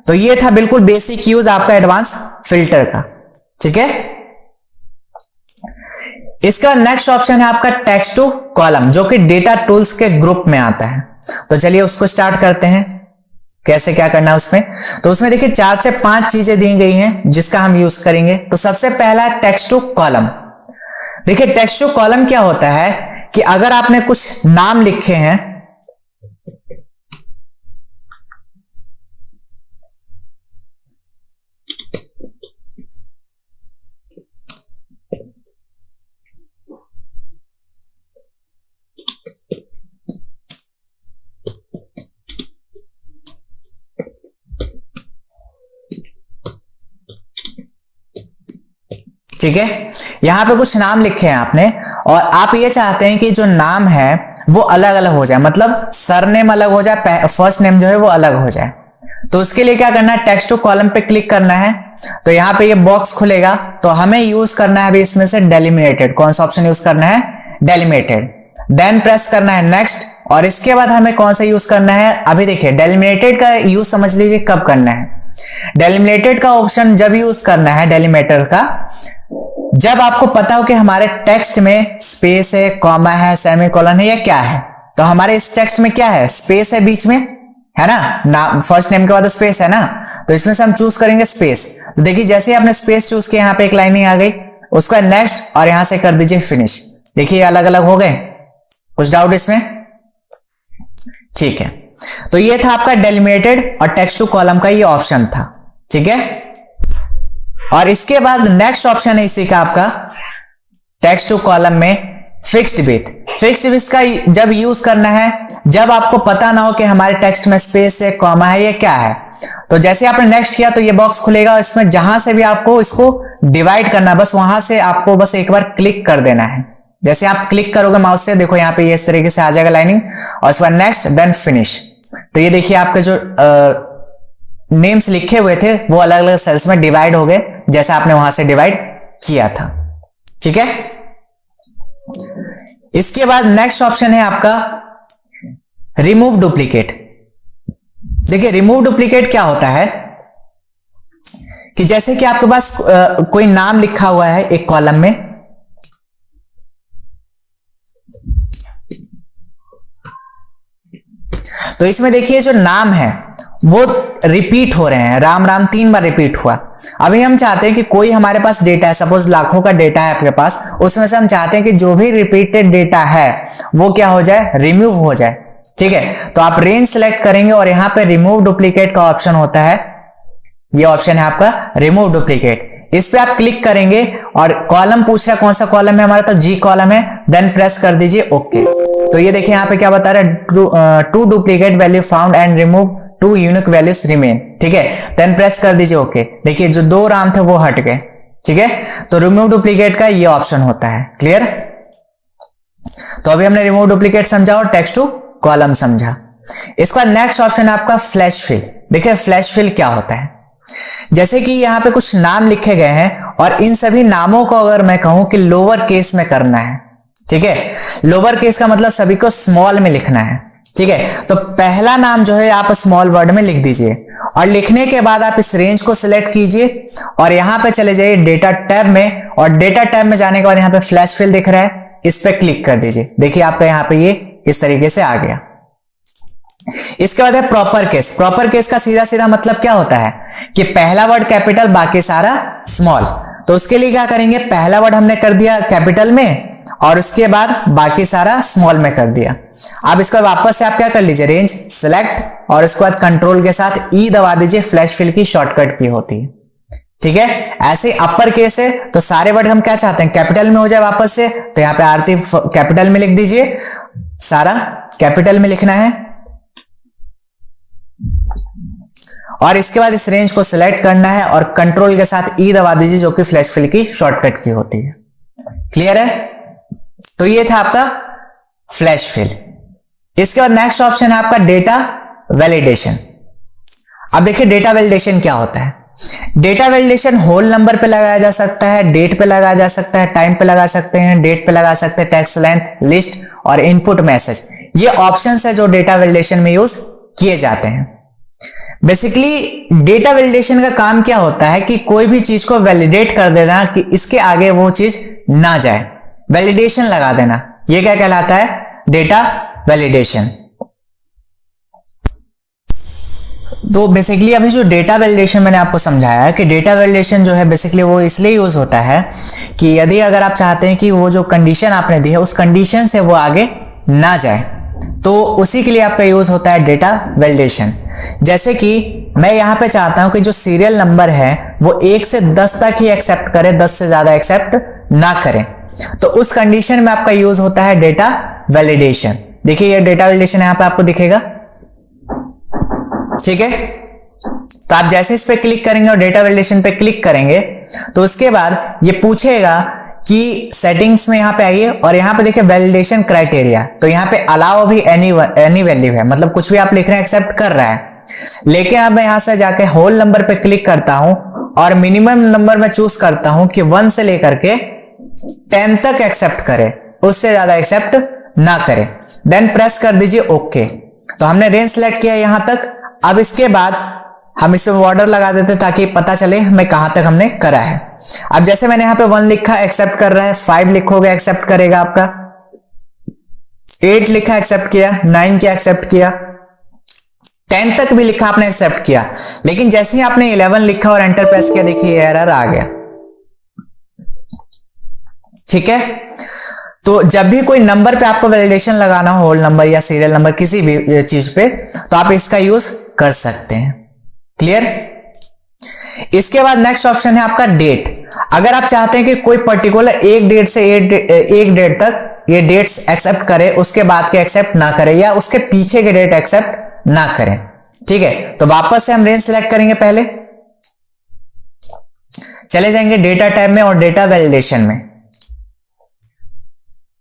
तो ये था बिल्कुल बेसिक यूज आपका एडवांस फिल्टर का। ठीक है, इसका नेक्स्ट ऑप्शन है आपका टेक्स्ट टू कॉलम, जो कि डेटा टूल्स के ग्रुप में आता है। तो चलिए उसको स्टार्ट करते हैं, कैसे क्या करना है उसमें। तो उसमें देखिए 4 से 5 चीजें दी गई हैं जिसका हम यूज करेंगे। तो सबसे पहला है टेक्स्ट टू कॉलम। देखिए टेक्स्ट टू कॉलम क्या होता है कि अगर आपने कुछ नाम लिखे हैं, ठीक है, यहां पे कुछ नाम लिखे हैं आपने और आप ये चाहते हैं कि जो नाम है वो अलग अलग हो जाए, मतलब सरनेम अलग हो जाए, फर्स्ट नेम जो है वो अलग हो जाए। तो उसके लिए क्या करना है, टेक्स्ट टू कॉलम पे क्लिक करना है। तो यहां पे ये बॉक्स खुलेगा, तो हमें यूज करना है अभी इसमें से डेलिमिनेटेड। कौन सा ऑप्शन यूज करना है, डेलिमिनेटेड। देन प्रेस करना है नेक्स्ट और इसके बाद हमें कौन सा यूज करना है, अभी देखिए डेलिमिनेटेड का यूज समझ लीजिए कब करना है। डेलिमिनेटेड का ऑप्शन जब यूज करना है डेलिमिनेटर का, जब आपको पता हो कि हमारे टेक्स्ट में स्पेस है, कॉमा है, सेमीकोलन है या क्या है। तो हमारे इस टेक्स्ट में क्या है, स्पेस है बीच में, है ना, फर्स्ट नेम के बाद स्पेस है ना, तो इसमें से हम चूज करेंगे स्पेस। तो देखिए जैसे ही आपने स्पेस चूज किया, यहाँ पे एक लाइनिंग आ गई, उसका नेक्स्ट और यहां से कर दीजिए फिनिश। देखिए अलग अलग हो गए, कुछ डाउट इसमें? ठीक है, तो ये था आपका डेलिमिनेटेड और टेक्स्ट टू कॉलम का ये ऑप्शन था, ठीक है। और इसके बाद नेक्स्ट ऑप्शन है इसी का आपका टेक्स्ट टू कॉलम में फिक्स्ड विथ। फिक्स्ड विथ का जब यूज करना है जब आपको पता ना हो कि हमारे टेक्स्ट में स्पेस है, कॉमा है, ये क्या है। तो जैसे आपने नेक्स्ट किया तो ये बॉक्स खुलेगा, इसमें जहां से भी आपको इसको डिवाइड करना, बस वहां से आपको बस एक बार क्लिक कर देना है। जैसे आप क्लिक करोगे माउस से, देखो यहाँ पे ये इस तरीके से आ जाएगा लाइनिंग, और उसके बाद नेक्स्ट देन फिनिश। तो ये देखिए आपके जो नेम्स लिखे हुए थे वो अलग अलग सेल्स में डिवाइड हो गए, जैसा आपने वहां से डिवाइड किया था, ठीक है। इसके बाद नेक्स्ट ऑप्शन है आपका रिमूव डुप्लीकेट। देखिए रिमूव डुप्लीकेट क्या होता है कि जैसे कि आपके पास कोई नाम लिखा हुआ है एक कॉलम में, तो इसमें देखिए जो नाम है वो रिपीट हो रहे हैं, राम राम 3 बार रिपीट हुआ। अभी हम चाहते हैं कि कोई हमारे पास डेटा है, सपोज लाखों का डेटा है आपके पास, उसमें से हम चाहते हैं कि जो भी रिपीटेड डेटा है वो क्या हो जाए, रिमूव हो जाए, ठीक है। तो आप रेंज सेलेक्ट करेंगे और यहां पे रिमूव डुप्लीकेट का ऑप्शन होता है, ये ऑप्शन है आपका रिमूव डुप्लीकेट। इस पे आप क्लिक करेंगे और कॉलम पूछ रहा है कौन सा कॉलम है हमारा, तो जी कॉलम है, देन प्रेस कर दीजिए ओके। तो ये देखिए यहाँ पे क्या बता रहा है, two duplicate value found and remove 2 unique values remain, ठीक है, देन प्रेस कर दीजिए ओके। देखिए जो 2 राम थे वो हट गए, ठीक है। तो रिमूव डुप्लीकेट का ये ऑप्शन होता है, क्लियर। तो अभी हमने रिमूव डुप्लीकेट समझा और टेक्स्ट टू कॉलम समझा। इसका नेक्स्ट ऑप्शन है आपका फ्लैश फिल। देखिए फ्लैश फिल क्या होता है, जैसे कि यहाँ पे कुछ नाम लिखे गए हैं और इन सभी नामों को अगर मैं कहूं कि लोअर केस में करना है, ठीक है, लोअर केस का मतलब सभी को स्मॉल में लिखना है, ठीक है। तो पहला नाम जो है आप स्मॉल वर्ड में लिख दीजिए और लिखने के बाद आप इस रेंज को सिलेक्ट कीजिए और यहां पे चले जाइए डेटा टैब में, और डेटा टैब में जाने के बाद यहां पे फ्लैश फिल दिख रहा है, इस पे क्लिक कर दीजिए। देखिए आपका यहां पे ये इस तरीके से आ गया। इसके बाद है प्रॉपर केस। प्रॉपर केस का सीधा सीधा मतलब क्या होता है कि पहला वर्ड कैपिटल बाकी सारा स्मॉल। तो उसके लिए क्या करेंगे, पहला वर्ड हमने कर दिया कैपिटल में और उसके बाद बाकी सारा स्मॉल में कर दिया। अब इसको वापस से आप क्या कर लीजिए, रेंज सिलेक्ट और उसके बाद कंट्रोल के साथ ई दबा दीजिए, फ्लैश फिल की शॉर्टकट की होती है, ठीक है। ऐसे अपर केस है तो सारे वर्ड हम क्या चाहते हैं कैपिटल में हो जाए वापस से, तो यहाँ पे आरती कैपिटल में लिख दीजिए, सारा कैपिटल में लिखना है और इसके बाद इस रेंज को सिलेक्ट करना है और कंट्रोल के साथ ई दबा दीजिए जो कि फ्लैश फिल की शॉर्टकट की होती है, क्लियर है। तो ये था आपका फ्लैश फिल। इसके बाद नेक्स्ट ऑप्शन है आपका डेटा वैलिडेशन। अब देखिए डेटा वैलिडेशन क्या होता है। डेटा वैलिडेशन होल नंबर पे लगाया जा सकता है, डेट पे लगाया जा सकता है, टाइम पे लगा सकते हैं, डेट पे लगा सकते हैं, टेक्स्ट लेंथ, लिस्ट और इनपुट मैसेज। ये ऑप्शंस है जो डेटा वैलिडेशन में यूज किए जाते हैं। बेसिकली डेटा वैलिडेशन का काम क्या होता है कि कोई भी चीज को वैलिडेट कर देना कि इसके आगे वो चीज ना जाए, वैलिडेशन लगा देना, ये क्या कहलाता है, डेटा वैलिडेशन। तो बेसिकली अभी जो डेटा वैलिडेशन मैंने आपको समझाया है कि डेटा वैलिडेशन जो है बेसिकली वो इसलिए यूज होता है कि यदि अगर आप चाहते हैं कि वो जो कंडीशन आपने दी है उस कंडीशन से वो आगे ना जाए, तो उसी के लिए आपका यूज होता है डेटा वैलिडेशन। जैसे कि मैं यहां पे चाहता हूं कि जो सीरियल नंबर है वो 1 से 10 तक ही एक्सेप्ट करे, 10 से ज्यादा एक्सेप्ट ना करें, तो उस कंडीशन में आपका यूज होता है डेटा वैलिडेशन। देखिए ये डेटा वैलिडेशन यहां पे आपको दिखेगा, ठीक है। तो आप जैसे इस पे क्लिक करेंगे और डेटा वैलिडेशन पे क्लिक करेंगे तो उसके बाद ये पूछेगा कि सेटिंग्स में यहां पे आइए और यहां पे देखिए वैलिडेशन क्राइटेरिया, तो यहां पे अलाउ भी एनी वैल्यू है, मतलब कुछ भी आप लिख रहे हैं एक्सेप्ट कर रहा है। लेकिन अब मैं यहां से जाके होल नंबर पे क्लिक करता हूं और मिनिमम नंबर में चूज करता हूं कि 1 से लेकर के 10 तक एक्सेप्ट करे, उससे ज्यादा एक्सेप्ट ना करें, देन प्रेस कर दीजिए ओके। तो हमने रेंज सेलेक्ट किया यहां तक। अब इसके बाद हम इसमें बॉर्डर लगा देते ताकि पता चले हमें कहां तक हमने करा है। अब जैसे मैंने यहां पे 1 लिखा एक्सेप्ट कर रहा है, 5 लिखोगे एक्सेप्ट करेगा आपका, 8 लिखा एक्सेप्ट किया, 9 किया एक्सेप्ट किया, 10 तक भी लिखा आपने एक्सेप्ट किया। लेकिन जैसे ही आपने 11 लिखा और एंटर प्रेस किया, देखिए एरर आ गया। ठीक है, तो जब भी कोई नंबर पे आपको वैलिडेशन लगाना हो, होल नंबर या सीरियल नंबर किसी भी चीज पे, तो आप इसका यूज कर सकते हैं। क्लियर? इसके बाद नेक्स्ट ऑप्शन है आपका डेट। अगर आप चाहते हैं कि कोई पर्टिकुलर एक डेट से एक डेट तक ये डेट्स एक्सेप्ट करे, उसके बाद के एक्सेप्ट ना करे, या उसके पीछे के डेट एक्सेप्ट ना करें, ठीक है, तो वापस से हम रेंज सेलेक्ट करेंगे। पहले चले जाएंगे डेटा टैब में और डेटा वैलिडेशन में।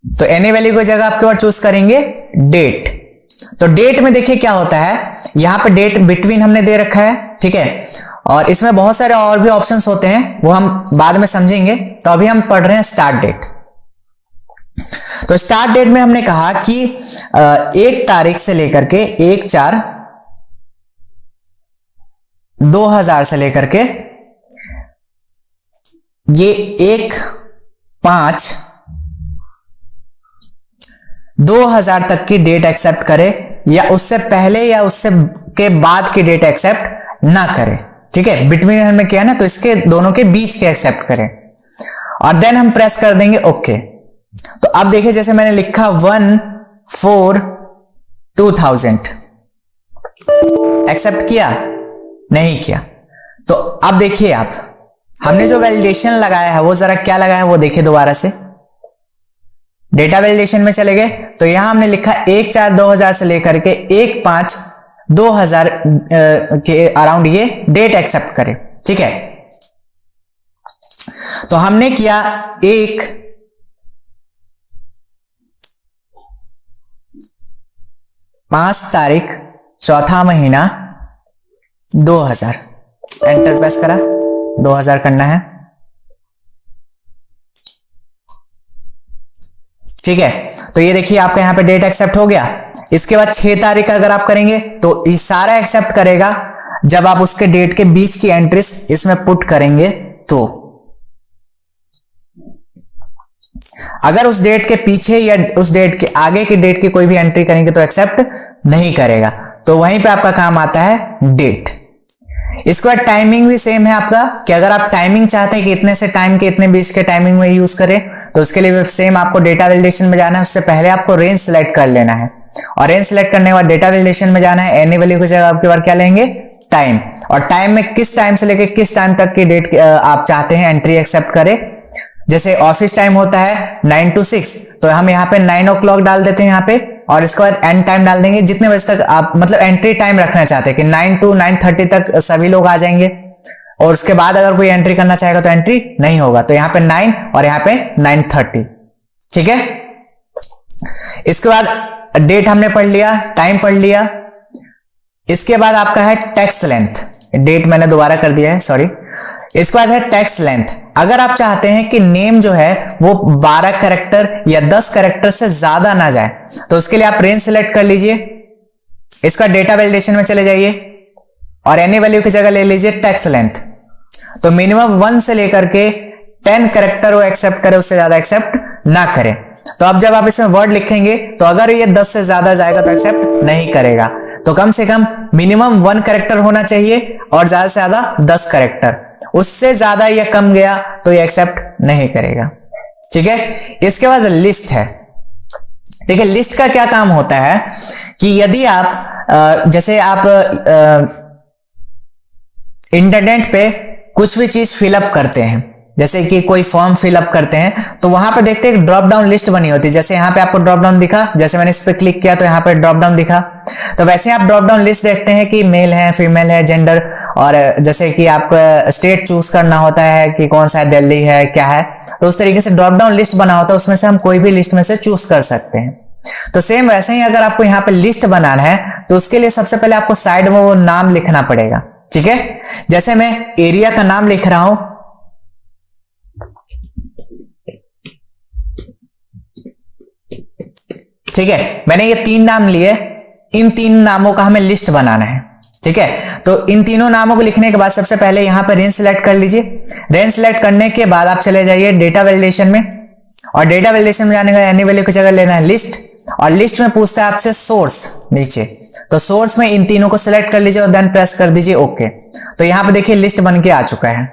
तो एनी वैल्यू की जगह आपके बार चूज करेंगे डेट। तो डेट में देखिए क्या होता है, यहां पे डेट बिटवीन हमने दे रखा है, ठीक है, और इसमें बहुत सारे और भी ऑप्शंस होते हैं, वो हम बाद में समझेंगे। तो अभी हम पढ़ रहे हैं स्टार्ट डेट। तो स्टार्ट डेट में हमने कहा कि 1 तारीख से लेकर के 1/4/2000 से लेकर के ये 1/5/2000 तक की डेट एक्सेप्ट करे, या उससे पहले या उससे के बाद की डेट एक्सेप्ट ना करे। ठीक है, बिटवीन हमने किया ना, तो इसके दोनों के बीच के एक्सेप्ट करें, और देन हम प्रेस कर देंगे ओके। तो अब देखिए जैसे मैंने लिखा 1/4/2000 एक्सेप्ट किया, नहीं किया। तो अब देखिए आप, हमने जो वैलिडेशन लगाया है वो जरा क्या लगाया है वो देखिए दोबारा से। डेटा वैलिडेशन में चले गए, तो यहां हमने लिखा 1/4/2000 से लेकर के 1/5/2000 के अराउंड ये डेट एक्सेप्ट करे। ठीक है, तो हमने किया 1/5 तारीख 4था महीना 2000, एंटर प्रेस करा, 2000 करना है। ठीक है, तो ये देखिए आपका यहां पे डेट एक्सेप्ट हो गया। इसके बाद 6 तारीख अगर आप करेंगे तो ये सारा एक्सेप्ट करेगा जब आप उसके डेट के बीच की एंट्रीज इसमें पुट करेंगे। तो अगर उस डेट के पीछे या उस डेट के आगे की डेट की कोई भी एंट्री करेंगे तो एक्सेप्ट नहीं करेगा। तो वहीं पे आपका काम आता है डेट। इसके बाद टाइमिंग भी सेम है आपका, कि अगर आप टाइमिंग चाहते हैं कि इतने से टाइम के इतने बीच के टाइमिंग में यूज करें, तो उसके लिए सेम आपको डेटा वैलिडेशन में जाना है। उससे पहले आपको रेंज सेलेक्ट कर लेना है, और रेंज सेलेक्ट करने के बाद डेटा वैलिडेशन में जाना है। एनी वैल्यू की जगह आपके बार क्या लेंगे, टाइम, और टाइम में किस टाइम से लेकर किस टाइम तक की डेट आप चाहते हैं एंट्री एक्सेप्ट करे। जैसे ऑफिस टाइम होता है 9 to 6, तो हम यहाँ पे 9 o'clock डाल देते हैं यहाँ पे, और इसके बाद एंड टाइम डाल देंगे जितने बजे तक आप मतलब एंट्री टाइम रखना चाहते हैं कि 9 to 9:30 तक सभी लोग आ जाएंगे, और उसके बाद अगर कोई एंट्री करना चाहेगा तो एंट्री नहीं होगा। तो यहाँ पे 9 और यहाँ पे 9:30। ठीक है, इसके बाद डेट हमने पढ़ लिया, टाइम पढ़ लिया। इसके बाद आपका है टेक्स्ट लेंथ, डेट मैंने दोबारा कर दिया है, सॉरी। इसके बाद है टेक्स्ट लेंथ। अगर आप चाहते हैं कि नेम जो है वो 12 कैरेक्टर या 10 कैरेक्टर से ज्यादा ना जाए, तो उसके लिए आप रेंज सेलेक्ट कर लीजिए। इसका डेटा वैलिडेशन में चले जाइए और एनी वैल्यू की जगह ले लीजिए टेक्स्ट लेंथ। तो मिनिमम 1 से लेकर के 10 कैरेक्टर वो एक्सेप्ट करे, उससे ज्यादा एक्सेप्ट ना करे। तो अब जब आप इसमें वर्ड लिखेंगे तो अगर ये 10 से ज्यादा जाएगा तो एक्सेप्ट नहीं करेगा। तो कम से कम मिनिमम 1 कैरेक्टर होना चाहिए और ज्यादा से ज्यादा 10 कैरेक्टर। उससे ज्यादा या कम गया तो ये एक्सेप्ट नहीं करेगा। ठीक है, इसके बाद लिस्ट है। देखिए लिस्ट का क्या काम होता है कि यदि आप जैसे आप इंटरनेट पे कुछ भी चीज फिलअप करते हैं, जैसे कि कोई फॉर्म फिलअप करते हैं, तो वहां पे देखते हैं ड्रॉप डाउन लिस्ट बनी होती है। जैसे यहाँ पे आपको ड्रॉप डाउन दिखा, जैसे मैंने इस पे क्लिक किया तो यहाँ पे ड्रॉप डाउन दिखा। तो वैसे आप ड्रॉप डाउन लिस्ट देखते हैं कि मेल है, फीमेल है, जेंडर, और जैसे कि आप स्टेट चूज करना होता है कि कौन सा है, दिल्ली है, क्या है, तो उस तरीके से ड्रॉप डाउन लिस्ट बना होता है। उसमें से हम कोई भी लिस्ट में से चूज कर सकते हैं। तो सेम वैसे ही अगर आपको यहाँ पे लिस्ट बनाना है तो उसके लिए सबसे पहले आपको साइड में वो नाम लिखना पड़ेगा। ठीक है, जैसे मैं एरिया का नाम लिख रहा हूं, ठीक है, मैंने ये 3 नाम लिए, इन 3 नामों का हमें लिस्ट बनाना है। ठीक है, तो इन तीनों नामों को लिखने के बाद सबसे पहले यहां पर रेंज सिलेक्ट कर लीजिए। रेंज सिलेक्ट करने के बाद आप चले जाइए डेटा वैलिडेशन में, और डेटा वैलिडेशन में जाने का एनी वैल्यू की जगह लेना है लिस्ट, और लिस्ट में पूछता है आपसे सोर्स नीचे, तो सोर्स में इन तीनों को सिलेक्ट कर लीजिए और देन प्रेस कर दीजिए ओके। तो यहां पे देखिए लिस्ट बन के आ चुका है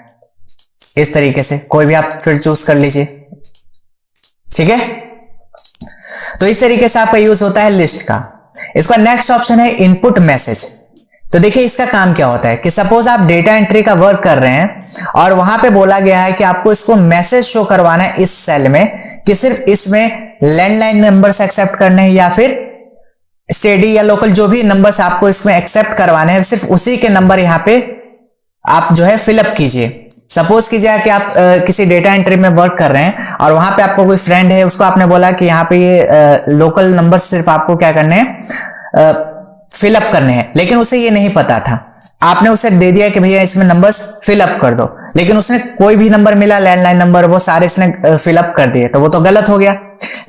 इस तरीके से, कोई भी आप फिर चूज कर लीजिए। ठीक है, तो इस तरीके से आपका यूज होता है लिस्ट का। इसका नेक्स्ट ऑप्शन है इनपुट मैसेज। तो देखिए इसका काम क्या होता है कि सपोज आप डेटा एंट्री का वर्क कर रहे हैं और वहां पे बोला गया है कि आपको इसको मैसेज शो करवाना है इस सेल में कि सिर्फ इसमें लैंडलाइन नंबर्स एक्सेप्ट करने हैं या फिर स्टेडी या लोकल जो भी नंबर्स आपको इसमें एक्सेप्ट करवाने हैं, सिर्फ उसी के नंबर यहाँ पे आप जो है फिलअप कीजिए। सपोज कीजिए कि आप किसी डेटा एंट्री में वर्क कर रहे हैं और वहां पे आपको कोई फ्रेंड है, उसको आपने बोला कि यहाँ पे ये लोकल नंबर सिर्फ आपको क्या करने हैं, फिलअप करने हैं, लेकिन उसे ये नहीं पता था। आपने उसे दे दिया कि भैया इसमें नंबर्स फिलअप कर दो, लेकिन उसने कोई भी नंबर मिला लैंडलाइन नंबर वो सारे इसने फिलअप कर दिए, तो वो तो गलत हो गया।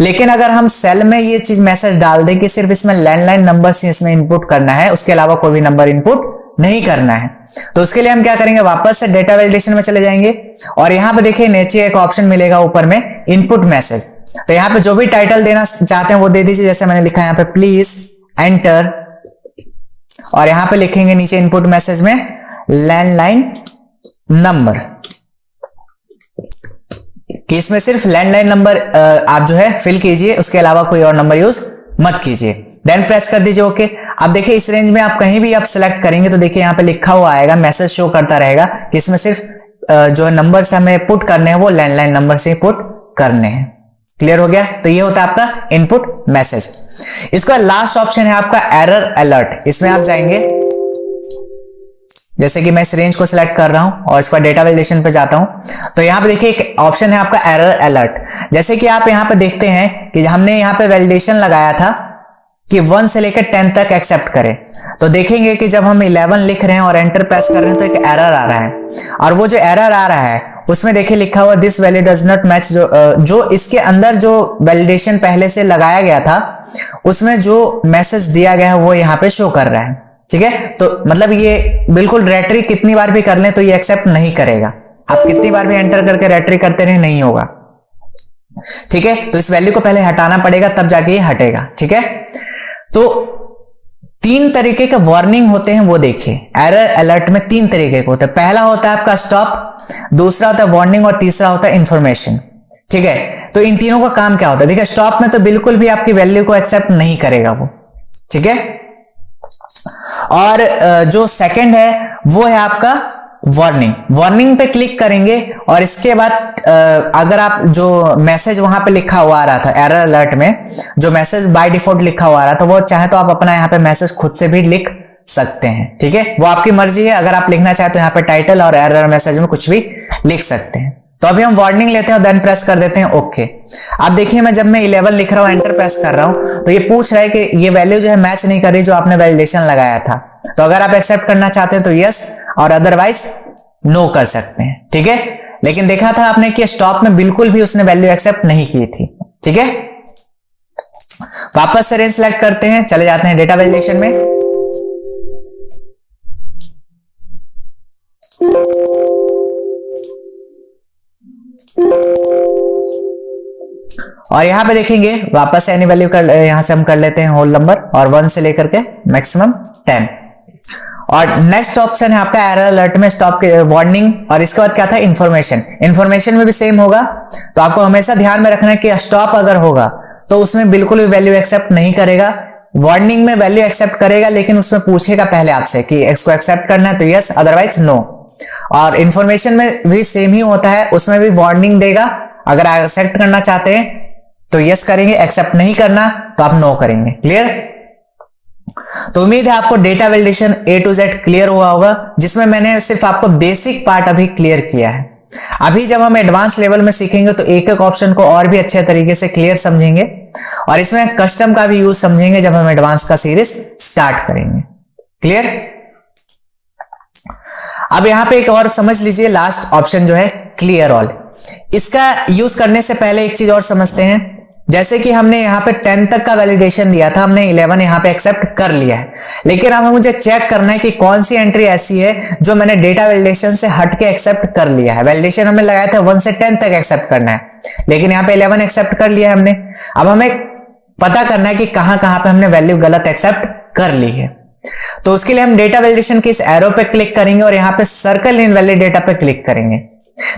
लेकिन अगर हम सेल में ये चीज मैसेज डाल दें कि सिर्फ इसमें लैंडलाइन नंबर ही इसमें इनपुट करना है, उसके अलावा कोई भी नंबर इनपुट नहीं करना है, तो उसके लिए हम क्या करेंगे, वापस से डेटा वैलिडेशन में चले जाएंगे और यहाँ पे देखिए नीचे एक ऑप्शन मिलेगा ऊपर में इनपुट मैसेज। तो यहाँ पे जो भी टाइटल देना चाहते हैं वो दे दीजिए, जैसे मैंने लिखा है यहाँ पे प्लीज एंटर, और यहाँ पे लिखेंगे नीचे इनपुट मैसेज में लैंडलाइन नंबर, कि इसमें सिर्फ लैंडलाइन नंबर आप जो है फिल कीजिए, उसके अलावा कोई और नंबर यूज मत कीजिए। देन प्रेस कर दीजिए ओके। अब देखिए इस रेंज में आप कहीं भी आप सिलेक्ट करेंगे तो देखिए यहाँ पे लिखा हुआ आएगा, मैसेज शो करता रहेगा कि इसमें सिर्फ जो नंबर्स हमें पुट करने हैं वो लैंडलाइन नंबर से पुट करने हैं। क्लियर हो गया? तो ये होता है आपका इनपुट मैसेज। इसका लास्ट ऑप्शन है आपका एरर अलर्ट। इसमें आप जाएंगे, जैसे कि मैं इस रेंज को सिलेक्ट कर रहा हूं और इसका डेटा वैलिडेशन पे जाता हूं, तो यहां पे देखिए एक ऑप्शन है आपका एरर अलर्ट। जैसे कि आप यहां पे देखते हैं कि हमने यहां पे वैलिडेशन लगाया था कि 1 से लेकर 10 तक एक्सेप्ट करें, तो देखेंगे कि जब हम 11 लिख रहे हैं और एंटर प्रेस कर रहे हैं तो एक एरर आ रहा है, और वो जो एरर आ रहा है उसमें देखिए लिखा हुआ this value does not match, जो इसके अंदर जो वैलिडेशन पहले से लगाया गया था उसमें जो मैसेज दिया गया है वो यहाँ पे शो कर रहा है। ठीक है, तो मतलब ये बिल्कुल रेटरी कितनी बार भी कर लें तो ये एक्सेप्ट नहीं करेगा। आप कितनी बार भी एंटर करके रेटरी करते रहे नहीं होगा। ठीक है, तो इस वैल्यू को पहले हटाना पड़ेगा तब जाके ये हटेगा। ठीक है, तो 3 तरीके के वार्निंग होते हैं वो देखिए। एरर अलर्ट में 3 तरीके के होते हैं। पहला होता है आपका स्टॉप, दूसरा होता है वार्निंग और तीसरा होता है इंफॉर्मेशन। ठीक है, तो इन तीनों का काम क्या होता है? देखिए स्टॉप में तो बिल्कुल भी आपकी वैल्यू को एक्सेप्ट नहीं करेगा वो। ठीक है, और जो सेकंड है वो है आपका वार्निंग। वार्निंग पे क्लिक करेंगे और इसके बाद अगर आप जो मैसेज वहां पे लिखा हुआ आ रहा था एरर अलर्ट में, जो मैसेज बाय डिफॉल्ट लिखा हुआ आ रहा था, वो चाहे तो आप अपना यहाँ पे मैसेज खुद से भी लिख सकते हैं। ठीक है, वो आपकी मर्जी है। अगर आप लिखना चाहे तो यहाँ पे टाइटल और एरर मैसेज में कुछ भी लिख सकते हैं। तो अभी हम वार्निंग लेते हैं और देन प्रेस कर देते हैं ओके। अब देखिए मैं जब मैं 11 लिख रहा हूं एंटर प्रेस कर रहा हूं तो ये पूछ रहा है कि ये वैल्यू जो है मैच नहीं कर रही जो आपने वैलिडेशन लगाया था। तो अगर आप एक्सेप्ट करना चाहते हैं तो यस और अदरवाइज नो कर सकते हैं। ठीक है, लेकिन देखा था आपने कि स्टॉप में बिल्कुल भी उसने वैल्यू एक्सेप्ट नहीं की थी। ठीक है, वापस से रेंज सेलेक्ट करते हैं, चले जाते हैं डेटा वैलिडेशन में, और यहां पे देखेंगे वापस एनी वैल्यू कर, यहां से हम कर लेते हैं होल नंबर और 1 से लेकर के मैक्सिमम 10। और नेक्स्ट ऑप्शन है आपका एरर अलर्ट में स्टॉप के वार्निंग, और इसके बाद क्या था इंफॉर्मेशन। इंफॉर्मेशन में भी सेम होगा, तो आपको हमेशा ध्यान में रखना है कि स्टॉप अगर होगा तो उसमें बिल्कुल भी वैल्यू एक्सेप्ट नहीं करेगा। वार्निंग में वैल्यू एक्सेप्ट करेगा लेकिन उसमें पूछेगा पहले आपसे कि इसको एक्सेप्ट करना है तो यस अदरवाइज नो। और इंफॉर्मेशन में भी सेम ही होता है, उसमें भी वार्निंग देगा, अगर एक्सेप्ट करना चाहते हैं तो यस करेंगे, एक्सेप्ट नहीं करना तो आप नो करेंगे। क्लियर? तो उम्मीद है आपको data validation A to Z clear हुआ होगा, जिसमें मैंने सिर्फ आपको बेसिक पार्ट अभी क्लियर किया है। अभी जब हम एडवांस लेवल में सीखेंगे तो एक एक ऑप्शन को और भी अच्छे तरीके से क्लियर समझेंगे, और इसमें कस्टम का भी यूज समझेंगे जब हम एडवांस का सीरीज स्टार्ट करेंगे। क्लियर? अब यहां पे एक और समझ लीजिए, लास्ट ऑप्शन जो है क्लियर ऑल। इसका यूज करने से पहले एक चीज और समझते हैं जैसे कि हमने यहाँ पे 10 तक का वैलिडेशन दिया था, हमने 11 यहाँ पे एक्सेप्ट कर लिया है, लेकिन अब मुझे चेक करना है कि कौन सी एंट्री ऐसी है जो मैंने डेटा वैलिडेशन से हट के एक्सेप्ट कर लिया है। वैलिडेशन हमने लगाया था 1 से 10 तक एक्सेप्ट करना है, लेकिन यहाँ पे 11 एक्सेप्ट कर लिया है हमने। अब हमें पता करना है कि कहां कहां पे हमने वैल्यू गलत एक्सेप्ट कर ली है। तो उसके लिए हम डेटा वैलिडेशन के इस एरो पे क्लिक करेंगे और यहाँ पे सर्कल इनवैलिड डेटा पे क्लिक करेंगे।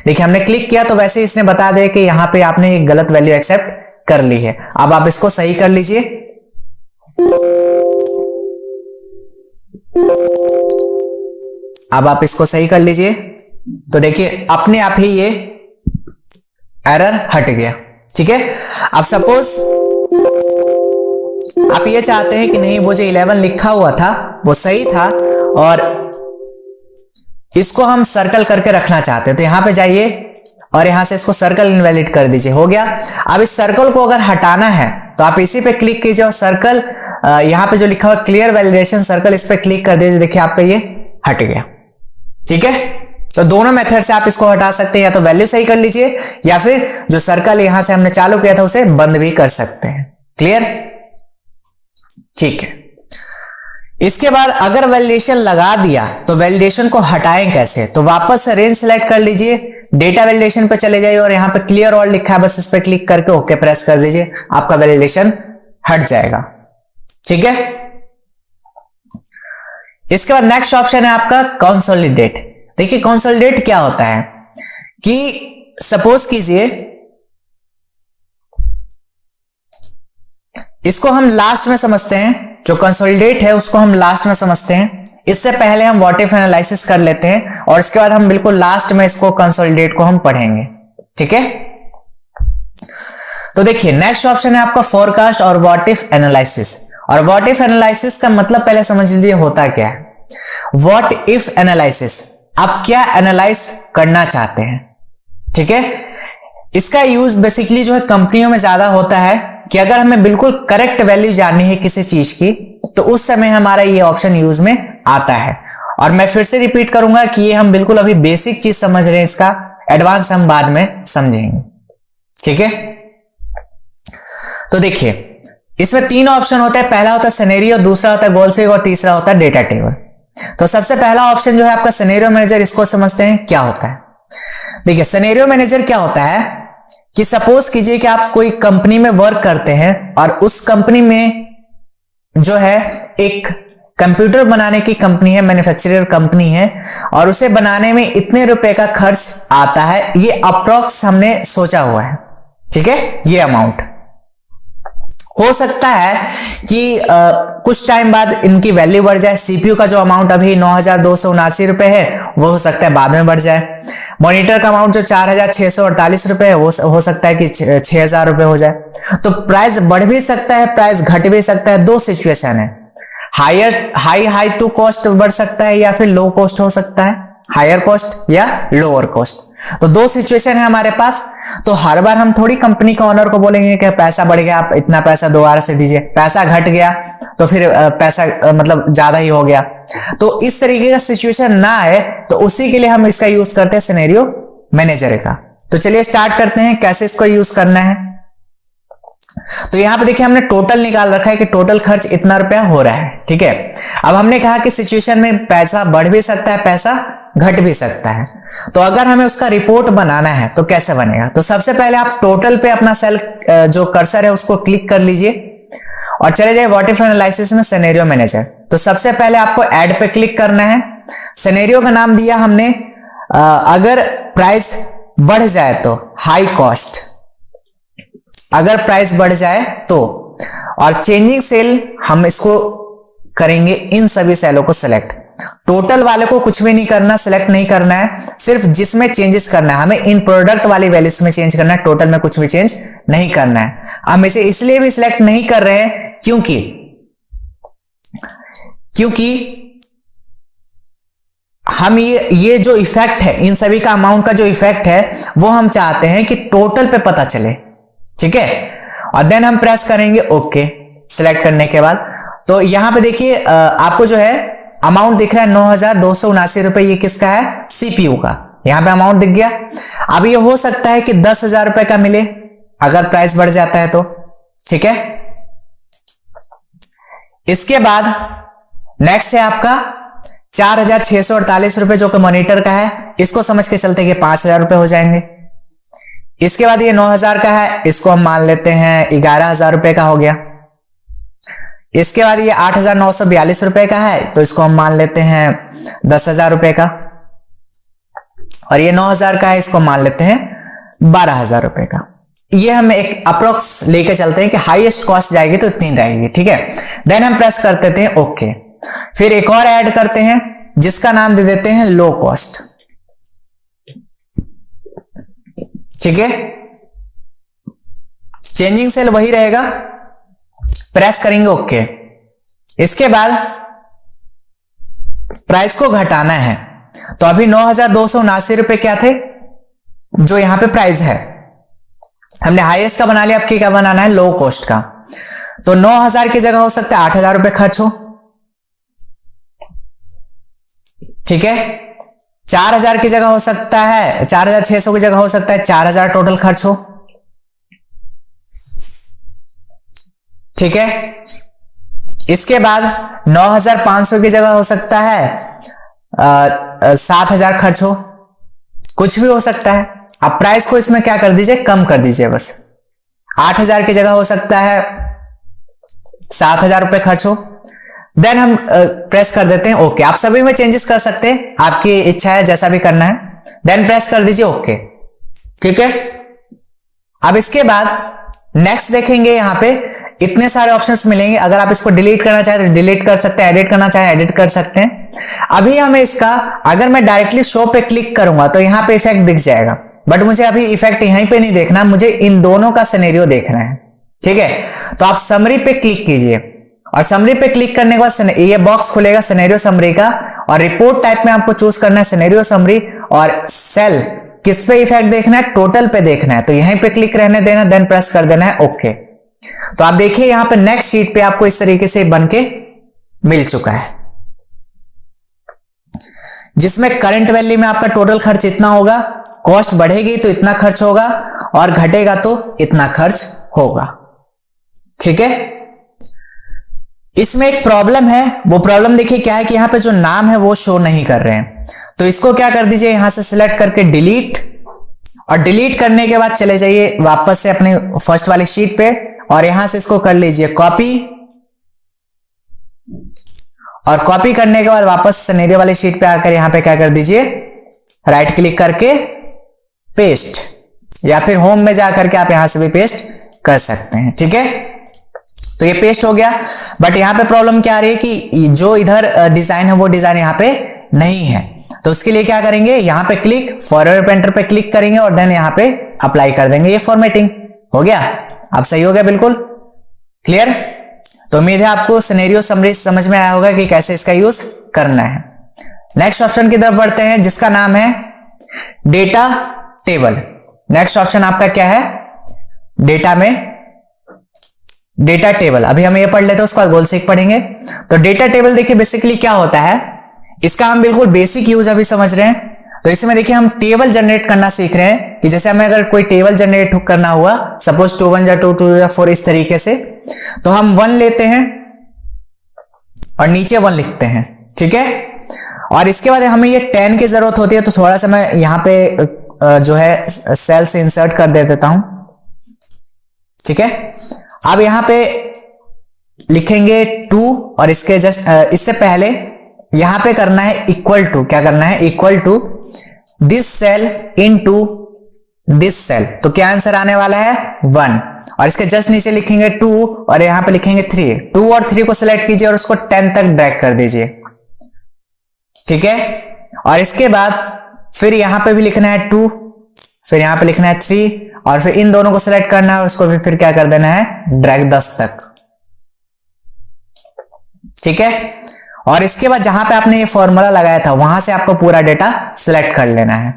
देखिए हमने क्लिक किया तो वैसे इसने बता दिया कि यहाँ पे आपने एक गलत वैल्यू एक्सेप्ट कर ली है। अब आप इसको सही कर लीजिए। अब आप इसको सही कर लीजिए तो देखिए अपने आप ही ये एरर हट गया। ठीक है, अब सपोज आप ये चाहते हैं कि नहीं वो जो 11 लिखा हुआ था वो सही था और इसको हम सर्कल करके रखना चाहते हैं, तो यहां पे जाइए और यहां से इसको सर्कल इनवैलिड कर दीजिए। हो गया। अब इस सर्कल को अगर हटाना है तो आप इसी पे क्लिक कीजिए और सर्कल यहां पे जो लिखा हुआ क्लियर वैलिडेशन सर्कल, इस पे क्लिक कर दीजिए। देखिए आप पे ये हट गया। ठीक है, तो दोनों मेथड से आप इसको हटा सकते हैं, या तो वैल्यू सही कर लीजिए या फिर जो सर्कल यहां से हमने चालू किया था उसे बंद भी कर सकते हैं। क्लियर? ठीक है। इसके बाद अगर वैलिडेशन लगा दिया तो वैलिडेशन को हटाएं कैसे? तो वापस से रेंज सेलेक्ट कर लीजिए, डेटा वैलिडेशन पे चले जाइए और यहां पे क्लियर ऑल लिखा है, बस इस पे क्लिक करके ओके प्रेस कर दीजिए, आपका वैलिडेशन हट जाएगा। ठीक है, इसके बाद नेक्स्ट ऑप्शन है आपका कंसोलिडेट। देखिए कंसोलिडेट क्या होता है कि सपोज कीजिए इसको हम लास्ट में समझते हैं, जो कंसोलिडेट है उसको हम लास्ट में समझते हैं। इससे पहले हम व्हाट इफ एनालिसिस कर लेते हैं और इसके बाद हम बिल्कुल लास्ट में इसको कंसोलिडेट को हम पढ़ेंगे। ठीक है, तो देखिए नेक्स्ट ऑप्शन है आपका फोरकास्ट और व्हाट इफ एनालिसिस। और व्हाट इफ एनालिसिस का मतलब पहले समझ लीजिए होता क्या है। व्हाट इफ एनालिसिस, आप क्या एनालाइज करना चाहते हैं। ठीक है, इसका यूज बेसिकली जो है कंपनियों में ज्यादा होता है कि अगर हमें बिल्कुल करेक्ट वैल्यू जाननी है किसी चीज की तो उस समय हमारा ये ऑप्शन यूज में आता है। और मैं फिर से रिपीट करूंगा कि ये हम बिल्कुल अभी बेसिक चीज समझ रहे हैं, इसका एडवांस हम बाद में समझेंगे। ठीक है, तो देखिए इसमें 3 ऑप्शन होते हैं। पहला होता है सिनेरियो, दूसरा होता है गोल सेग और तीसरा होता है डेटा टेबल। तो सबसे पहला ऑप्शन जो है आपका सिनेरियो मैनेजर, इसको समझते हैं क्या होता है। देखिए सिनेरियो मैनेजर क्या होता है कि सपोज कीजिए कि आप कोई कंपनी में वर्क करते हैं और उस कंपनी में जो है एक कंप्यूटर बनाने की कंपनी है, मैन्युफैक्चरर कंपनी है, और उसे बनाने में इतने रुपए का खर्च आता है, ये अप्रॉक्स हमने सोचा हुआ है। ठीक है, ये अमाउंट हो सकता है कि कुछ टाइम बाद इनकी वैल्यू बढ़ जाए। सीपीयू का जो अमाउंट अभी 9,279 रुपए है वो हो सकता है बाद में बढ़ जाए। मॉनिटर का अमाउंट जो 4,648 रुपए है वो हो सकता है कि 6,000 रुपए हो जाए। तो प्राइस बढ़ भी सकता है, प्राइस घट भी सकता है। 2 सिचुएशन है, हाई टू कॉस्ट बढ़ सकता है या फिर लो कॉस्ट हो सकता है, हायर कॉस्ट या लोअर कॉस्ट। तो 2 सिचुएशन है हमारे पास। तो हर बार हम थोड़ी कंपनी का ओनर को बोलेंगे कि पैसा बढ़ गया आप इतना पैसा दोबारा से दीजिए, पैसा घट गया तो फिर पैसा मतलब ज्यादा ही हो गया। तो इस तरीके का सिचुएशन ना आए तो उसी के लिए हम इसका यूज करते हैं सिनेरियो मैनेजर का। तो चलिए स्टार्ट करते हैं कैसे इसको यूज करना है। तो यहां पे देखिए हमने टोटल निकाल रखा है कि टोटल खर्च इतना रुपया हो रहा है। ठीक है, अब हमने कहा कि सिचुएशन में पैसा बढ़ भी सकता है, पैसा घट भी सकता है। तो अगर हमें उसका रिपोर्ट बनाना है तो कैसे बनेगा? तो सबसे पहले आप टोटल पे अपना सेल जो कर्सर है उसको क्लिक कर लीजिए और चले जाइए व्हाट इफ एनालिसिस में सिनेरियो मैनेजर। तो सबसे पहले आपको ऐड पे क्लिक करना है। सिनेरियो का नाम दिया हमने अगर प्राइस बढ़ जाए तो हाई कॉस्ट, अगर प्राइस बढ़ जाए तो, और चेंजिंग सेल हम इसको करेंगे इन सभी सेलों को सिलेक्ट। टोटल वाले को कुछ भी नहीं करना, सिलेक्ट नहीं करना है, सिर्फ जिसमें चेंजेस करना है हमें इन प्रोडक्ट वाली वैल्यूज में चेंज करना है, टोटल में कुछ भी चेंज नहीं करना है। हम इसे इसलिए भी सिलेक्ट नहीं कर रहे हैं क्योंकि हम ये जो इफेक्ट है, इन सभी का अमाउंट का जो इफेक्ट है वो हम चाहते हैं कि टोटल पे पता चले। ठीक है, और देन हम प्रेस करेंगे ओके सिलेक्ट करने के बाद। तो यहां पे देखिए आपको जो है अमाउंट दिख रहा है 9,279 रुपए, ये किसका है? सीपीयू का। यहां पे अमाउंट दिख गया। अब ये हो सकता है कि 10,000 रुपए का मिले, अगर प्राइस बढ़ जाता है तो। ठीक है, इसके बाद नेक्स्ट है आपका 4,648 रुपए जो कि मॉनिटर का है, इसको समझ के चलते कि 5,000 रुपए हो जाएंगे। इसके बाद ये 9,000 का है, इसको हम मान लेते हैं 11,000 रुपए का हो गया। इसके बाद ये 8,942 रुपए का है, तो इसको हम मान लेते हैं 10,000 रुपए का। और ये 9,000 का है, इसको मान लेते हैं 12,000 रुपए का। ये हम एक अप्रोक्स लेके चलते हैं कि हाईएस्ट कॉस्ट जाएगी तो इतनी जाएगी। ठीक है, देन हम प्रेस कर देते हैं ओके। फिर एक और ऐड करते हैं जिसका नाम दे देते हैं लो कॉस्ट। ठीक है, चेंजिंग सेल वही रहेगा, प्रेस करेंगे ओके। इसके बाद प्राइस को घटाना है, तो अभी 9,279 रुपए क्या थे जो यहां पे प्राइस है, हमने हाईएस्ट का बना लिया। अब क्या बनाना है, लो कॉस्ट का। तो 9,000 की जगह हो सकता है 8,000 रुपए खर्च हो। ठीक है, 4,000 की जगह हो सकता है 4,600 की जगह हो सकता है 4,000 टोटल खर्च हो। ठीक है, इसके बाद 9,500 की जगह हो सकता है 7,000 खर्च हो, कुछ भी हो सकता है। अब प्राइस को इसमें क्या कर दीजिए, कम कर दीजिए बस। 8,000 की जगह हो सकता है 7,000 रुपए खर्च हो। देन हम प्रेस कर देते हैं ओके। आप सभी में चेंजेस कर सकते हैं, आपकी इच्छा है जैसा भी करना है। देन प्रेस कर दीजिए ओके। ठीक है, अब इसके बाद नेक्स्ट देखेंगे, यहां पे इतने सारे ऑप्शंस मिलेंगे। अगर आप इसको डिलीट करना चाहे तो डिलीट कर सकते हैं, एडिट करना चाहे एडिट कर सकते हैं। अभी हमें इसका, अगर मैं डायरेक्टली शो पे क्लिक करूंगा तो यहां पे इफेक्ट दिख जाएगा, बट मुझे अभी इफेक्ट यहीं पे नहीं देखना, मुझे इन दोनों का सिनेरियो देखना है। ठीक है, तो आप समरी पे क्लिक कीजिए और समरी पे क्लिक करने के बाद ये बॉक्स खुलेगा सिनेरियो समरी का, और रिपोर्ट टाइप में आपको चूज करना है सिनेरियो समरी, और सेल किस पे इफेक्ट देखना है, टोटल पे देखना है। तो यहीं पे क्लिक रहने देना, देन प्रेस कर देना है ओके। तो आप देखिए यहां पे नेक्स्ट शीट पे आपको इस तरीके से बन के मिल चुका है, जिसमें करंट वैल्यू में आपका टोटल खर्च इतना होगा, कॉस्ट बढ़ेगी तो इतना खर्च होगा, और घटेगा तो इतना खर्च होगा। ठीक है, इसमें एक प्रॉब्लम है, वो प्रॉब्लम देखिए क्या है कि यहां पे जो नाम है वो शो नहीं कर रहे हैं। तो इसको क्या कर दीजिए, यहां से सिलेक्ट करके डिलीट, और डिलीट करने के बाद चले जाइए वापस से अपनी फर्स्ट वाली शीट पे, और यहां से इसको कर लीजिए कॉपी, और कॉपी करने के बाद वापस सिनेरियो वाली शीट पे आकर यहां पे क्या कर दीजिए, राइट क्लिक करके पेस्ट, या फिर होम में जाकर के आप यहां से भी पेस्ट कर सकते हैं। ठीक है, तो ये पेस्ट हो गया। बट यहां पे प्रॉब्लम क्या आ रही है कि जो इधर डिजाइन है वो डिजाइन यहां पे नहीं है। तो उसके लिए क्या करेंगे, यहां पे क्लिक, फॉरवर्ड पेंटर पे क्लिक करेंगे और देन यहां पे अप्लाई कर देंगे। ये फॉर्मेटिंग हो गया, अब सही हो गया, बिल्कुल क्लियर। तो उम्मीद है आपको सिनेरियो समरी समझ में आया होगा कि कैसे इसका यूज करना है। नेक्स्ट ऑप्शन की तरफ बढ़ते हैं, जिसका नाम है डेटा टेबल। नेक्स्ट ऑप्शन आपका क्या है, डेटा में डेटा टेबल। अभी हम ये पढ़ लेते हैं, उसके बाद गोल सीख पढ़ेंगे। तो डेटा टेबल देखिए बेसिकली क्या होता है, इसका हम बिल्कुल बेसिक यूज अभी समझ रहे हैं। तो इसमें देखिए हम टेबल जनरेट करना सीख रहे हैं, कि जैसे हमें अगर कोई टेबल जनरेट करना हुआ, सपोज 2 1 2 2 4 इस तरीके से, तो हम 1 लेते हैं और नीचे 1 लिखते हैं। ठीक है, और इसके बाद हमें ये 10 की जरूरत होती है, तो थोड़ा सा मैं यहां पे जो है सेल से इंसर्ट कर दे देता हूं। ठीक है, अब यहां पे लिखेंगे 2, और इसके जस्ट इससे पहले यहां पे करना है इक्वल टू, क्या करना है, equal to this cell into this cell. तो क्या आंसर आने वाला है 1, और इसके जस्ट नीचे लिखेंगे 2 और यहां पे लिखेंगे 3। 2 और 3 को सिलेक्ट कीजिए और उसको 10 तक ड्रैग कर दीजिए। ठीक है, और इसके बाद फिर यहां पे भी लिखना है 2, फिर यहां पे लिखना है 3, और फिर इन दोनों को सिलेक्ट करना है और उसको भी फिर क्या कर देना है, ड्रैग 10 तक। ठीक है, और इसके बाद जहां पे आपने ये फॉर्मूला लगाया था वहां से आपको पूरा डेटा सिलेक्ट कर लेना है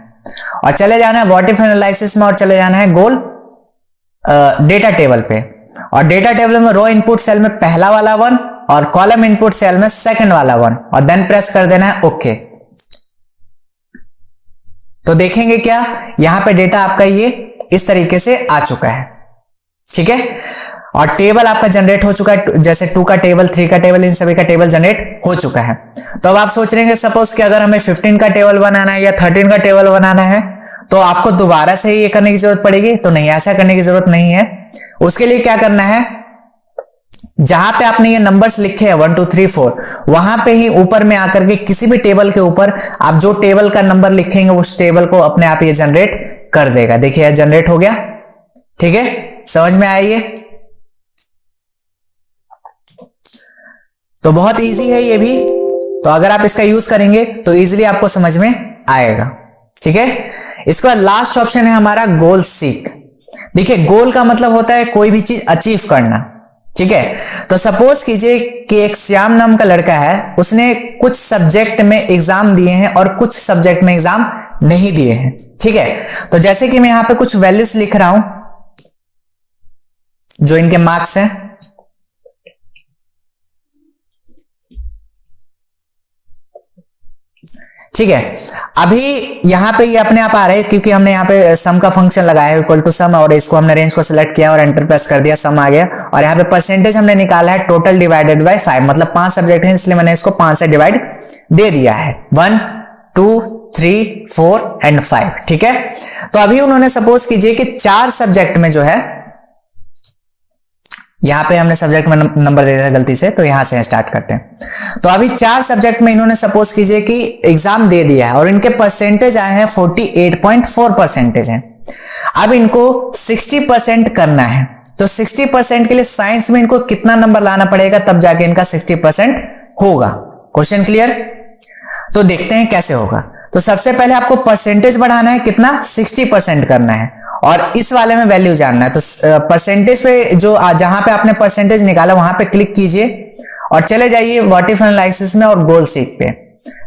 और चले जाना है व्हाट इफ एनालिसिस में, और चले जाना है गोल डेटा टेबल पे। और डेटा टेबल में रो इनपुट सेल में पहला वाला 1 और कॉलम इनपुट सेल में सेकंड वाला 1, और देन प्रेस कर देना है ओके। तो देखेंगे क्या, यहां पे डेटा आपका ये इस तरीके से आ चुका है। ठीक है। और टेबल आपका जनरेट हो चुका है, जैसे 2 का टेबल, 3 का टेबल, इन सभी का टेबल जनरेट हो चुका है। तो अब आप सोच रहे हैं सपोज कि अगर हमें 15 का टेबल बनाना है या 13 का टेबल बनाना है तो आपको दोबारा से ये करने की जरूरत पड़ेगी? तो नहीं, ऐसा करने की जरूरत नहीं है। उसके लिए क्या करना है, जहां पे आपने ये नंबर्स लिखे हैं 1 2 3 4, वहां पे ही ऊपर में आकर के किसी भी टेबल के ऊपर आप जो टेबल का नंबर लिखेंगे उस टेबल को अपने आप ये जनरेट कर देगा। देखिए यह जनरेट हो गया। ठीक है, समझ में आया ये? तो बहुत इजी है ये भी, तो अगर आप इसका यूज करेंगे तो इजीली आपको समझ में आएगा। ठीक है, इसके बाद लास्ट ऑप्शन है हमारा गोल सीक। देखिए गोल का मतलब होता है कोई भी चीज अचीव करना। ठीक है, तो सपोज कीजिए कि एक श्याम नाम का लड़का है, उसने कुछ सब्जेक्ट में एग्जाम दिए हैं और कुछ सब्जेक्ट में एग्जाम नहीं दिए हैं। ठीक है, तो जैसे कि मैं यहां पे कुछ वैल्यूज लिख रहा हूं जो इनके मार्क्स हैं। ठीक है, अभी यहां पे ये अपने आप आ रहे हैं क्योंकि हमने यहां पे सम का फंक्शन लगाया है इक्वल टू सम, और इसको हमने रेंज को सिलेक्ट किया और एंटर प्रेस कर दिया, सम आ गया। और यहाँ पे परसेंटेज हमने निकाला है टोटल डिवाइडेड बाय 5, मतलब 5 सब्जेक्ट है इसलिए मैंने इसको 5 से डिवाइड दे दिया है, 1 2 3 4 एंड 5। ठीक है, तो अभी उन्होंने सपोज कीजिए कि 4 सब्जेक्ट में जो है, यहां पे हमने सब्जेक्ट में नंबर दे दिया गलती से, तो यहां से स्टार्ट करते हैं। तो अभी 4 सब्जेक्ट में इन्होंने सपोज कीजिए कि एग्जाम दे दिया है और इनके परसेंटेज आए हैं 48.4% हैं। अब इनको 60% करना है, तो 60% के लिए साइंस में इनको कितना नंबर लाना पड़ेगा तब जाके इनका 60% होगा। Question clear? तो देखते हैं कैसे होगा। तो सबसे पहले आपको परसेंटेज बढ़ाना है, कितना? 60% करना है, और इस वाले में वैल्यू जानना है। तो परसेंटेज पे जो जहां पे आपने परसेंटेज निकाला वहां पे क्लिक कीजिए और चले जाइए व्हाट इफ एनालिसिस में और गोल सीक पे।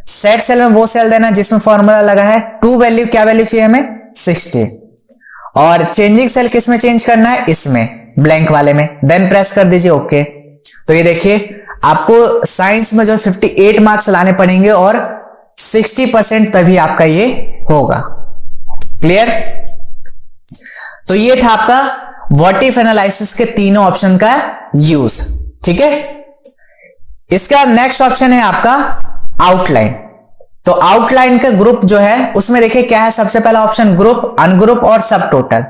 सेट सेल में वो सेल देना जिसमें फॉर्मूला लगा है टू वैल्यू, क्या वैल्यू चाहिए हमें? 60। और चेंजिंग सेल किस में चेंज करना है? इसमें, ब्लैंक वाले में। देन प्रेस कर दीजिए ओके। तो ये देखिए आपको साइंस में जो 58 मार्क्स लाने पड़ेंगे और 60% तभी आपका ये होगा। क्लियर? तो ये था आपका व्हाट इफ एनालिसिस के तीनों ऑप्शन का यूज। ठीक है, इसका नेक्स्ट ऑप्शन है आपका आउटलाइन। तो आउटलाइन का ग्रुप जो है उसमें देखिए क्या है, सबसे पहला ऑप्शन ग्रुप, अनग्रुप और सब टोटल।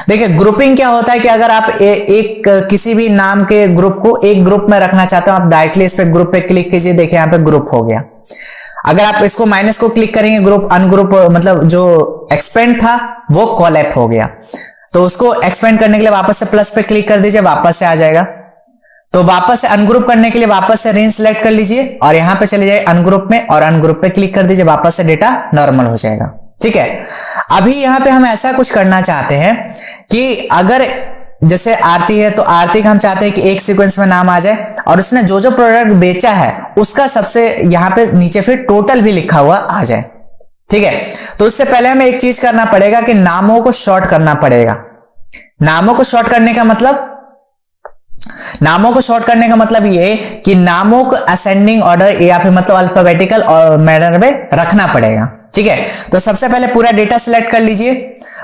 देखिए ग्रुपिंग क्या होता है कि अगर आप एक किसी भी नाम के ग्रुप को एक ग्रुप में रखना चाहते हो, आप डायरेक्टली इस पे ग्रुप पे क्लिक कीजिए, देखिए यहां पे ग्रुप हो गया। अगर आप इसको माइनस को क्लिक करेंगे, ग्रुप अनग्रुप मतलब जो एक्सपेंड था वो कॉलैप हो गया, तो उसको एक्सपेंड करने के लिए वापस से प्लस पे क्लिक कर दीजिए, वापस से आ जाएगा। तो वापस से अनग्रुप करने के लिए वापस से रेंज सेलेक्ट कर लीजिए और यहां पे चले जाइए अनग्रुप में और अनग्रुप पे क्लिक कर दीजिए, वापस से डेटा नॉर्मल हो जाएगा। ठीक है, अभी यहां पे हम ऐसा कुछ करना चाहते हैं कि अगर जैसे आरती है तो आरती का हम चाहते हैं कि एक सीक्वेंस में नाम आ जाए और उसने जो जो प्रोडक्ट बेचा है उसका सबसे यहां पे नीचे फिर टोटल भी लिखा हुआ आ जाए। ठीक है, तो उससे पहले हमें एक चीज करना पड़ेगा कि नामों को शॉर्ट करना पड़ेगा। नामों को शॉर्ट करने का मतलब, नामों को शॉर्ट करने का मतलब ये कि नामों को असेंडिंग ऑर्डर या फिर मतलब अल्फाबेटिकल और मैनर में रखना पड़ेगा। ठीक है, तो सबसे पहले पूरा डेटा सिलेक्ट कर लीजिए।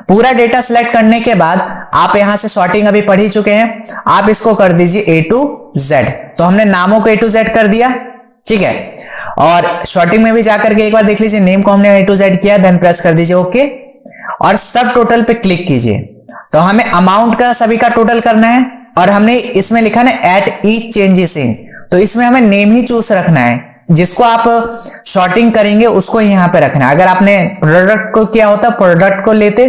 पूरा डेटा सिलेक्ट करने के बाद आप यहां से सॉर्टिंग अभी पढ़ ही चुके हैं, आप इसको कर दीजिए A to Z। तो हमने नामों को A to Z कर दिया। ठीक है, और सॉर्टिंग में भी जाकर के एक बार देख लीजिए, नेम को हमने A to Z किया, देन प्रेस कर दीजिए ओके और सब टोटल पे क्लिक कीजिए। तो हमें अमाउंट का सभी का टोटल करना है और हमने इसमें लिखा ना एट ईच चेंजेस इन, तो इसमें हमें नेम ही चूज रखना है, जिसको आप शॉर्टिंग करेंगे उसको यहां पे रखना है। अगर आपने प्रोडक्ट को किया होता प्रोडक्ट को लेते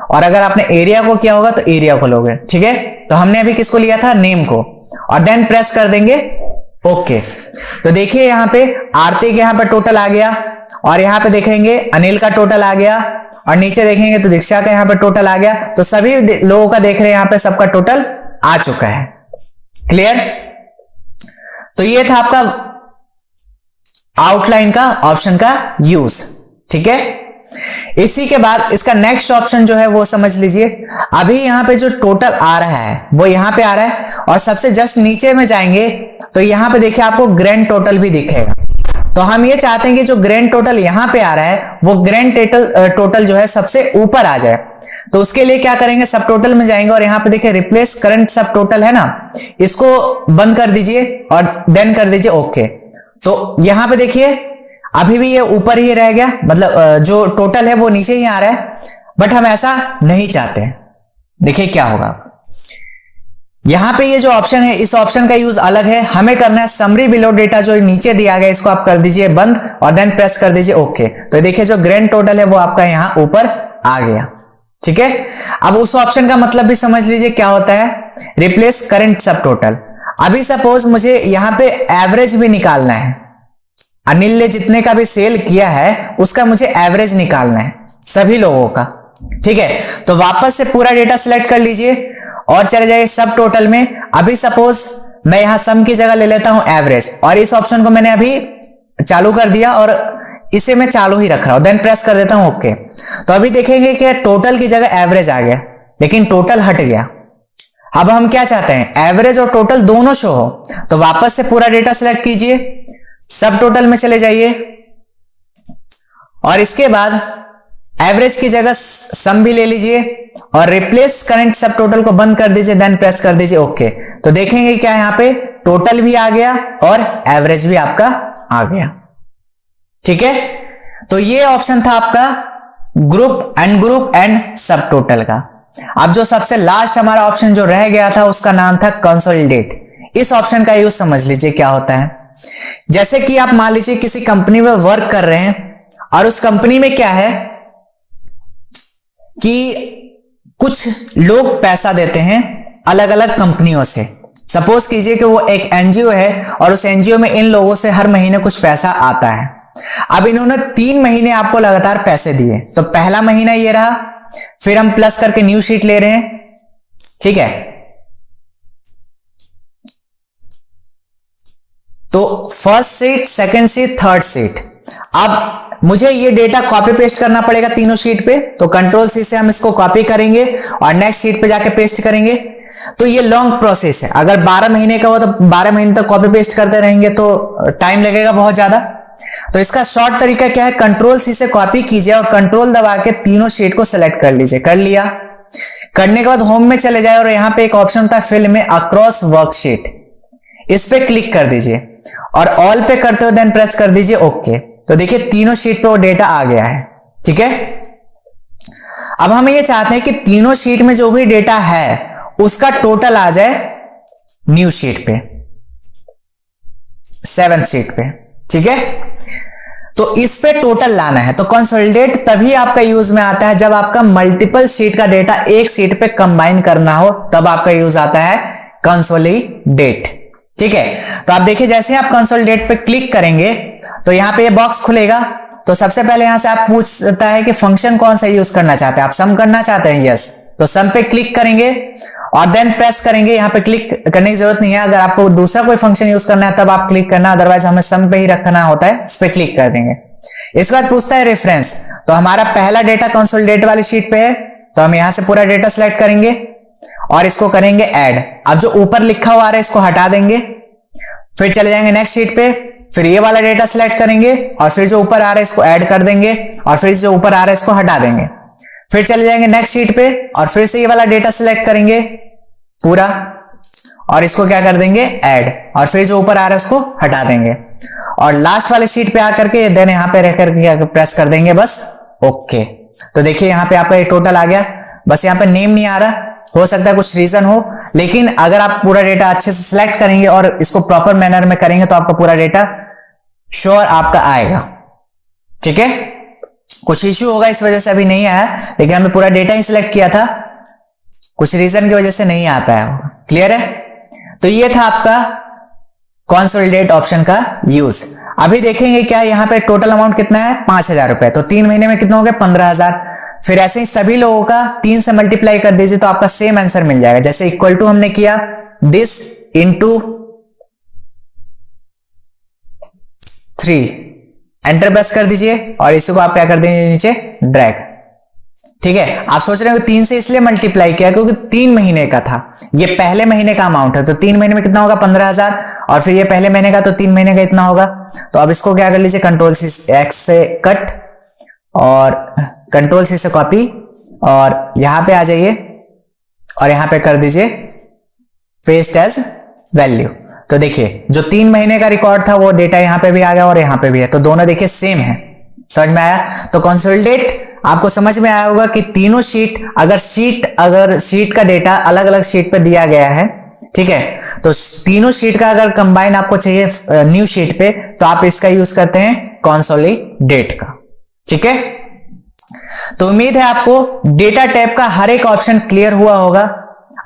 और अगर आपने एरिया को किया होगा तो एरिया को लोगे। ठीक है, तो हमने अभी किसको लिया था? नेम को, और देन प्रेस कर देंगे ओके। तो देखिए यहां पे आरती के यहां पे टोटल आ गया और यहां पे देखेंगे अनिल का टोटल आ गया और नीचे देखेंगे तो दीक्षा का यहां पे टोटल आ गया। तो सभी लोगों का देख रहे हैं यहां पे सबका टोटल आ चुका है। क्लियर? तो ये था आपका आउटलाइन का ऑप्शन का यूज। ठीक है, इसी के बाद इसका नेक्स्ट ऑप्शन जो है वो समझ लीजिए। अभी यहां पे जो टोटल आ रहा है वो यहां पे आ रहा है और सबसे जस्ट नीचे में जाएंगे तो यहां पे देखिए आपको ग्रैंड टोटल भी दिखेगा। तो हम ये चाहते हैं कि जो ग्रैंड टोटल यहां पे आ रहा है वो ग्रैंड टोटल जो है सबसे ऊपर आ जाए। तो उसके लिए क्या करेंगे, सब टोटल में जाएंगे और यहाँ पे देखिए रिप्लेस करंट सब टोटल है ना, इसको बंद कर दीजिए और देन कर दीजिए ओके। तो यहाँ पे देखिए अभी भी ये ऊपर ही रह गया, मतलब जो टोटल है वो नीचे ही आ रहा है, बट हम ऐसा नहीं चाहते। देखिए क्या होगा, यहां पे ये जो ऑप्शन है इस ऑप्शन का यूज अलग है, हमें करना है समरी बिलो डेटा जो नीचे दिया गया इसको आप कर दीजिए बंद और देन प्रेस कर दीजिए ओके। तो देखिए जो ग्रैंड टोटल है वो आपका यहां ऊपर आ गया। ठीक है, अब उस ऑप्शन का मतलब भी समझ लीजिए क्या होता है, रिप्लेस करंट सब टोटल। अभी सपोज मुझे यहां पे एवरेज भी निकालना है, अनिल ने जितने का भी सेल किया है उसका मुझे एवरेज निकालना है सभी लोगों का। ठीक है, तो वापस से पूरा डेटा सिलेक्ट कर लीजिए और चले जाइए सब टोटल में। अभी सपोज मैं यहां सम की जगह ले लेता हूं एवरेज, और इस ऑप्शन को मैंने अभी चालू कर दिया और इसे मैं चालू ही रख रहा हूं, देन प्रेस कर देता हूं ओके। तो अभी देखेंगे कि टोटल की जगह एवरेज आ गया, लेकिन टोटल हट गया। अब हम क्या चाहते हैं, एवरेज और टोटल दोनों शो हो। तो वापस से पूरा डेटा सिलेक्ट कीजिए, सब टोटल में चले जाइए और इसके बाद एवरेज की जगह सम भी ले लीजिए और रिप्लेस करंट सब टोटल को बंद कर दीजिए, देन प्रेस कर दीजिए ओके। तो देखेंगे क्या यहां पे टोटल भी आ गया और एवरेज भी आपका आ गया। ठीक है, तो ये ऑप्शन था आपका ग्रुप एंड सब टोटल का। अब जो सबसे लास्ट हमारा ऑप्शन जो रह गया था उसका नाम था कंसोलिडेट। इस ऑप्शन का यूज समझ लीजिए क्या होता है। जैसे कि आप मान लीजिए किसी कंपनी में वर्क कर रहे हैं और उस कंपनी में क्या है कि कुछ लोग पैसा देते हैं अलग अलग कंपनियों से। सपोज कीजिए कि वो एक एनजीओ है और उस एनजीओ में इन लोगों से हर महीने कुछ पैसा आता है। अब इन्होंने 3 महीने आपको लगातार पैसे दिए, तो पहला महीना ये रहा, फिर हम प्लस करके न्यू शीट ले रहे हैं। ठीक है, तो first sheet, second sheet, third sheet. अब मुझे ये डेटा कॉपी पेस्ट करना पड़ेगा तीनों शीट पे, तो कंट्रोल सी से हम इसको कॉपी करेंगे और नेक्स्ट शीट पे जाके पेस्ट करेंगे। तो ये लॉन्ग प्रोसेस है, अगर 12 महीने का हो तो 12 महीने तक कॉपी पेस्ट करते रहेंगे तो टाइम लगेगा बहुत ज्यादा। तो इसका शॉर्ट तरीका क्या है, कंट्रोल सी से कॉपी कीजिए और कंट्रोल दबा के तीनों शीट को सिलेक्ट कर लीजिए। कर लिया, करने के बाद होम में चले जाए और यहां पे एक ऑप्शन था फिल में अक्रॉस वर्कशीट, इस पे क्लिक कर दीजिए और ऑल पे करते हुए देन प्रेस कर दीजिए ओके। तो देखिए तीनों शीट पे वो डेटा आ गया है। ठीक है, अब हम ये चाहते हैं कि तीनों शीट में जो भी डेटा है उसका टोटल आ जाए न्यू शीट पे, 7th शीट पे। ठीक है, तो इस पे टोटल लाना है। तो कंसोलिडेट तभी आपका यूज में आता है जब आपका मल्टीपल शीट का डेटा एक शीट पे कंबाइन करना हो, तब आपका यूज आता है कंसोलिडेट। ठीक है, तो आप देखिए जैसे आप कंसोलिडेट पे क्लिक करेंगे तो यहां पे ये बॉक्स खुलेगा। तो सबसे पहले यहां से आप पूछता है कि फंक्शन कौन सा यूज करना चाहते हैं, आप सम करना चाहते हैं, यस, तो सम पे क्लिक करेंगे और देन प्रेस करेंगे। यहां पे क्लिक करने की जरूरत नहीं है, अगर आपको दूसरा कोई फंक्शन यूज करना है तब आप क्लिक करना, अदरवाइज हमें सम पे ही रखना होता है, इस पे क्लिक कर देंगे। इसके बाद पूछता है रेफरेंस, तो हमारा पहला डेटा कंसोलिडेट वाली शीट पे है, तो हम यहां से पूरा डेटा सिलेक्ट करेंगे और इसको करेंगे ऐड। अब जो ऊपर लिखा हुआ आ रहा है इसको हटा देंगे, फिर चले जाएंगे नेक्स्ट शीट पे, फिर ये वाला डेटा सिलेक्ट करेंगे और फिर जो ऊपर आ रहा है इसको ऐड कर देंगे और फिर जो ऊपर आ रहा है इसको हटा देंगे। फिर चले जाएंगे नेक्स्ट शीट पे और फिर से ये वाला डेटा सिलेक्ट करेंगे पूरा और इसको क्या कर देंगे ऐड, और फिर जो ऊपर आ रहा है उसको हटा देंगे और लास्ट वाले शीट पे आकर के देन यहां पे रहकर प्रेस कर देंगे बस ओके। तो देखिए यहां पे आपका ये टोटल आ गया, बस यहां पे नेम नहीं आ रहा, हो सकता है कुछ रीजन हो, लेकिन अगर आप पूरा डेटा अच्छे से सिलेक्ट करेंगे और इसको प्रॉपर मैनर में करेंगे तो आपका पूरा डेटा श्योर आपका आएगा। ठीक है, कुछ इश्यू होगा इस वजह से अभी नहीं आया, लेकिन हमने पूरा डेटा ही सिलेक्ट किया था, कुछ रीजन की वजह से नहीं आ पाया। क्लियर है, तो ये था आपका कंसोलिडेट ऑप्शन का यूज। अभी देखेंगे क्या यहां पे टोटल अमाउंट कितना है, 5,000 रुपए, तो 3 महीने में कितना हो गया, 15,000। फिर ऐसे ही सभी लोगों का 3 से मल्टीप्लाई कर दीजिए तो आपका सेम आंसर मिल जाएगा। जैसे इक्वल टू हमने किया दिस इंटू 3, एंटर प्रेस कर दीजिए और इसी को आप क्या कर देंगे नीचे ड्रैग। ठीक है, आप सोच रहे हो 3 से इसलिए मल्टीप्लाई किया क्योंकि 3 महीने का था, ये पहले महीने का अमाउंट है, तो 3 महीने में कितना होगा 15,000, और फिर ये पहले महीने का तो 3 महीने का इतना होगा। तो अब इसको क्या कर लीजिए, कंट्रोल सी एक्स से कट और कंट्रोल सी से कॉपी, और यहां पे आ जाइए और यहां पे कर दीजिए पेस्ट एज वैल्यू। तो देखिए जो 3 महीने का रिकॉर्ड था वो डेटा यहां पे भी आ गया और यहां पे भी है, तो दोनों देखिए सेम है। समझ में आया? तो कंसोलिडेट आपको समझ में आया होगा कि तीनों शीट, अगर शीट का डेटा अलग अलग शीट पे दिया गया है, ठीक है, तो तीनों शीट का अगर कंबाइन आपको चाहिए न्यू शीट पे, तो आप इसका यूज करते हैं कंसोलिडेट का। ठीक है, तो उम्मीद है आपको डेटा टैब का हर एक ऑप्शन क्लियर हुआ होगा।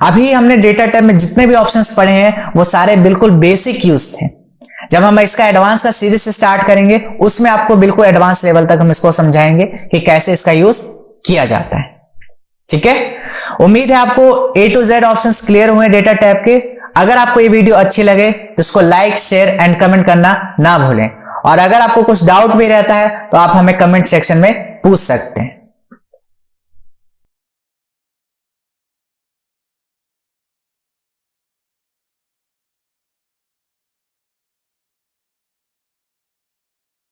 अभी हमने डेटा टैब में जितने भी ऑप्शंस पढ़े हैं वो सारे बिल्कुल बेसिक यूज थे। जब हम इसका एडवांस का सीरीज स्टार्ट करेंगे उसमें आपको बिल्कुल एडवांस लेवल तक हम इसको समझाएंगे कि कैसे इसका यूज किया जाता है। ठीक है, उम्मीद है आपको A to Z options clear हुए डेटा टैब के। अगर आपको ये वीडियो अच्छी लगे तो इसको लाइक, शेयर एंड कमेंट करना ना भूलें, और अगर आपको कुछ डाउट भी रहता है तो आप हमें कमेंट सेक्शन में पूछ सकते हैं।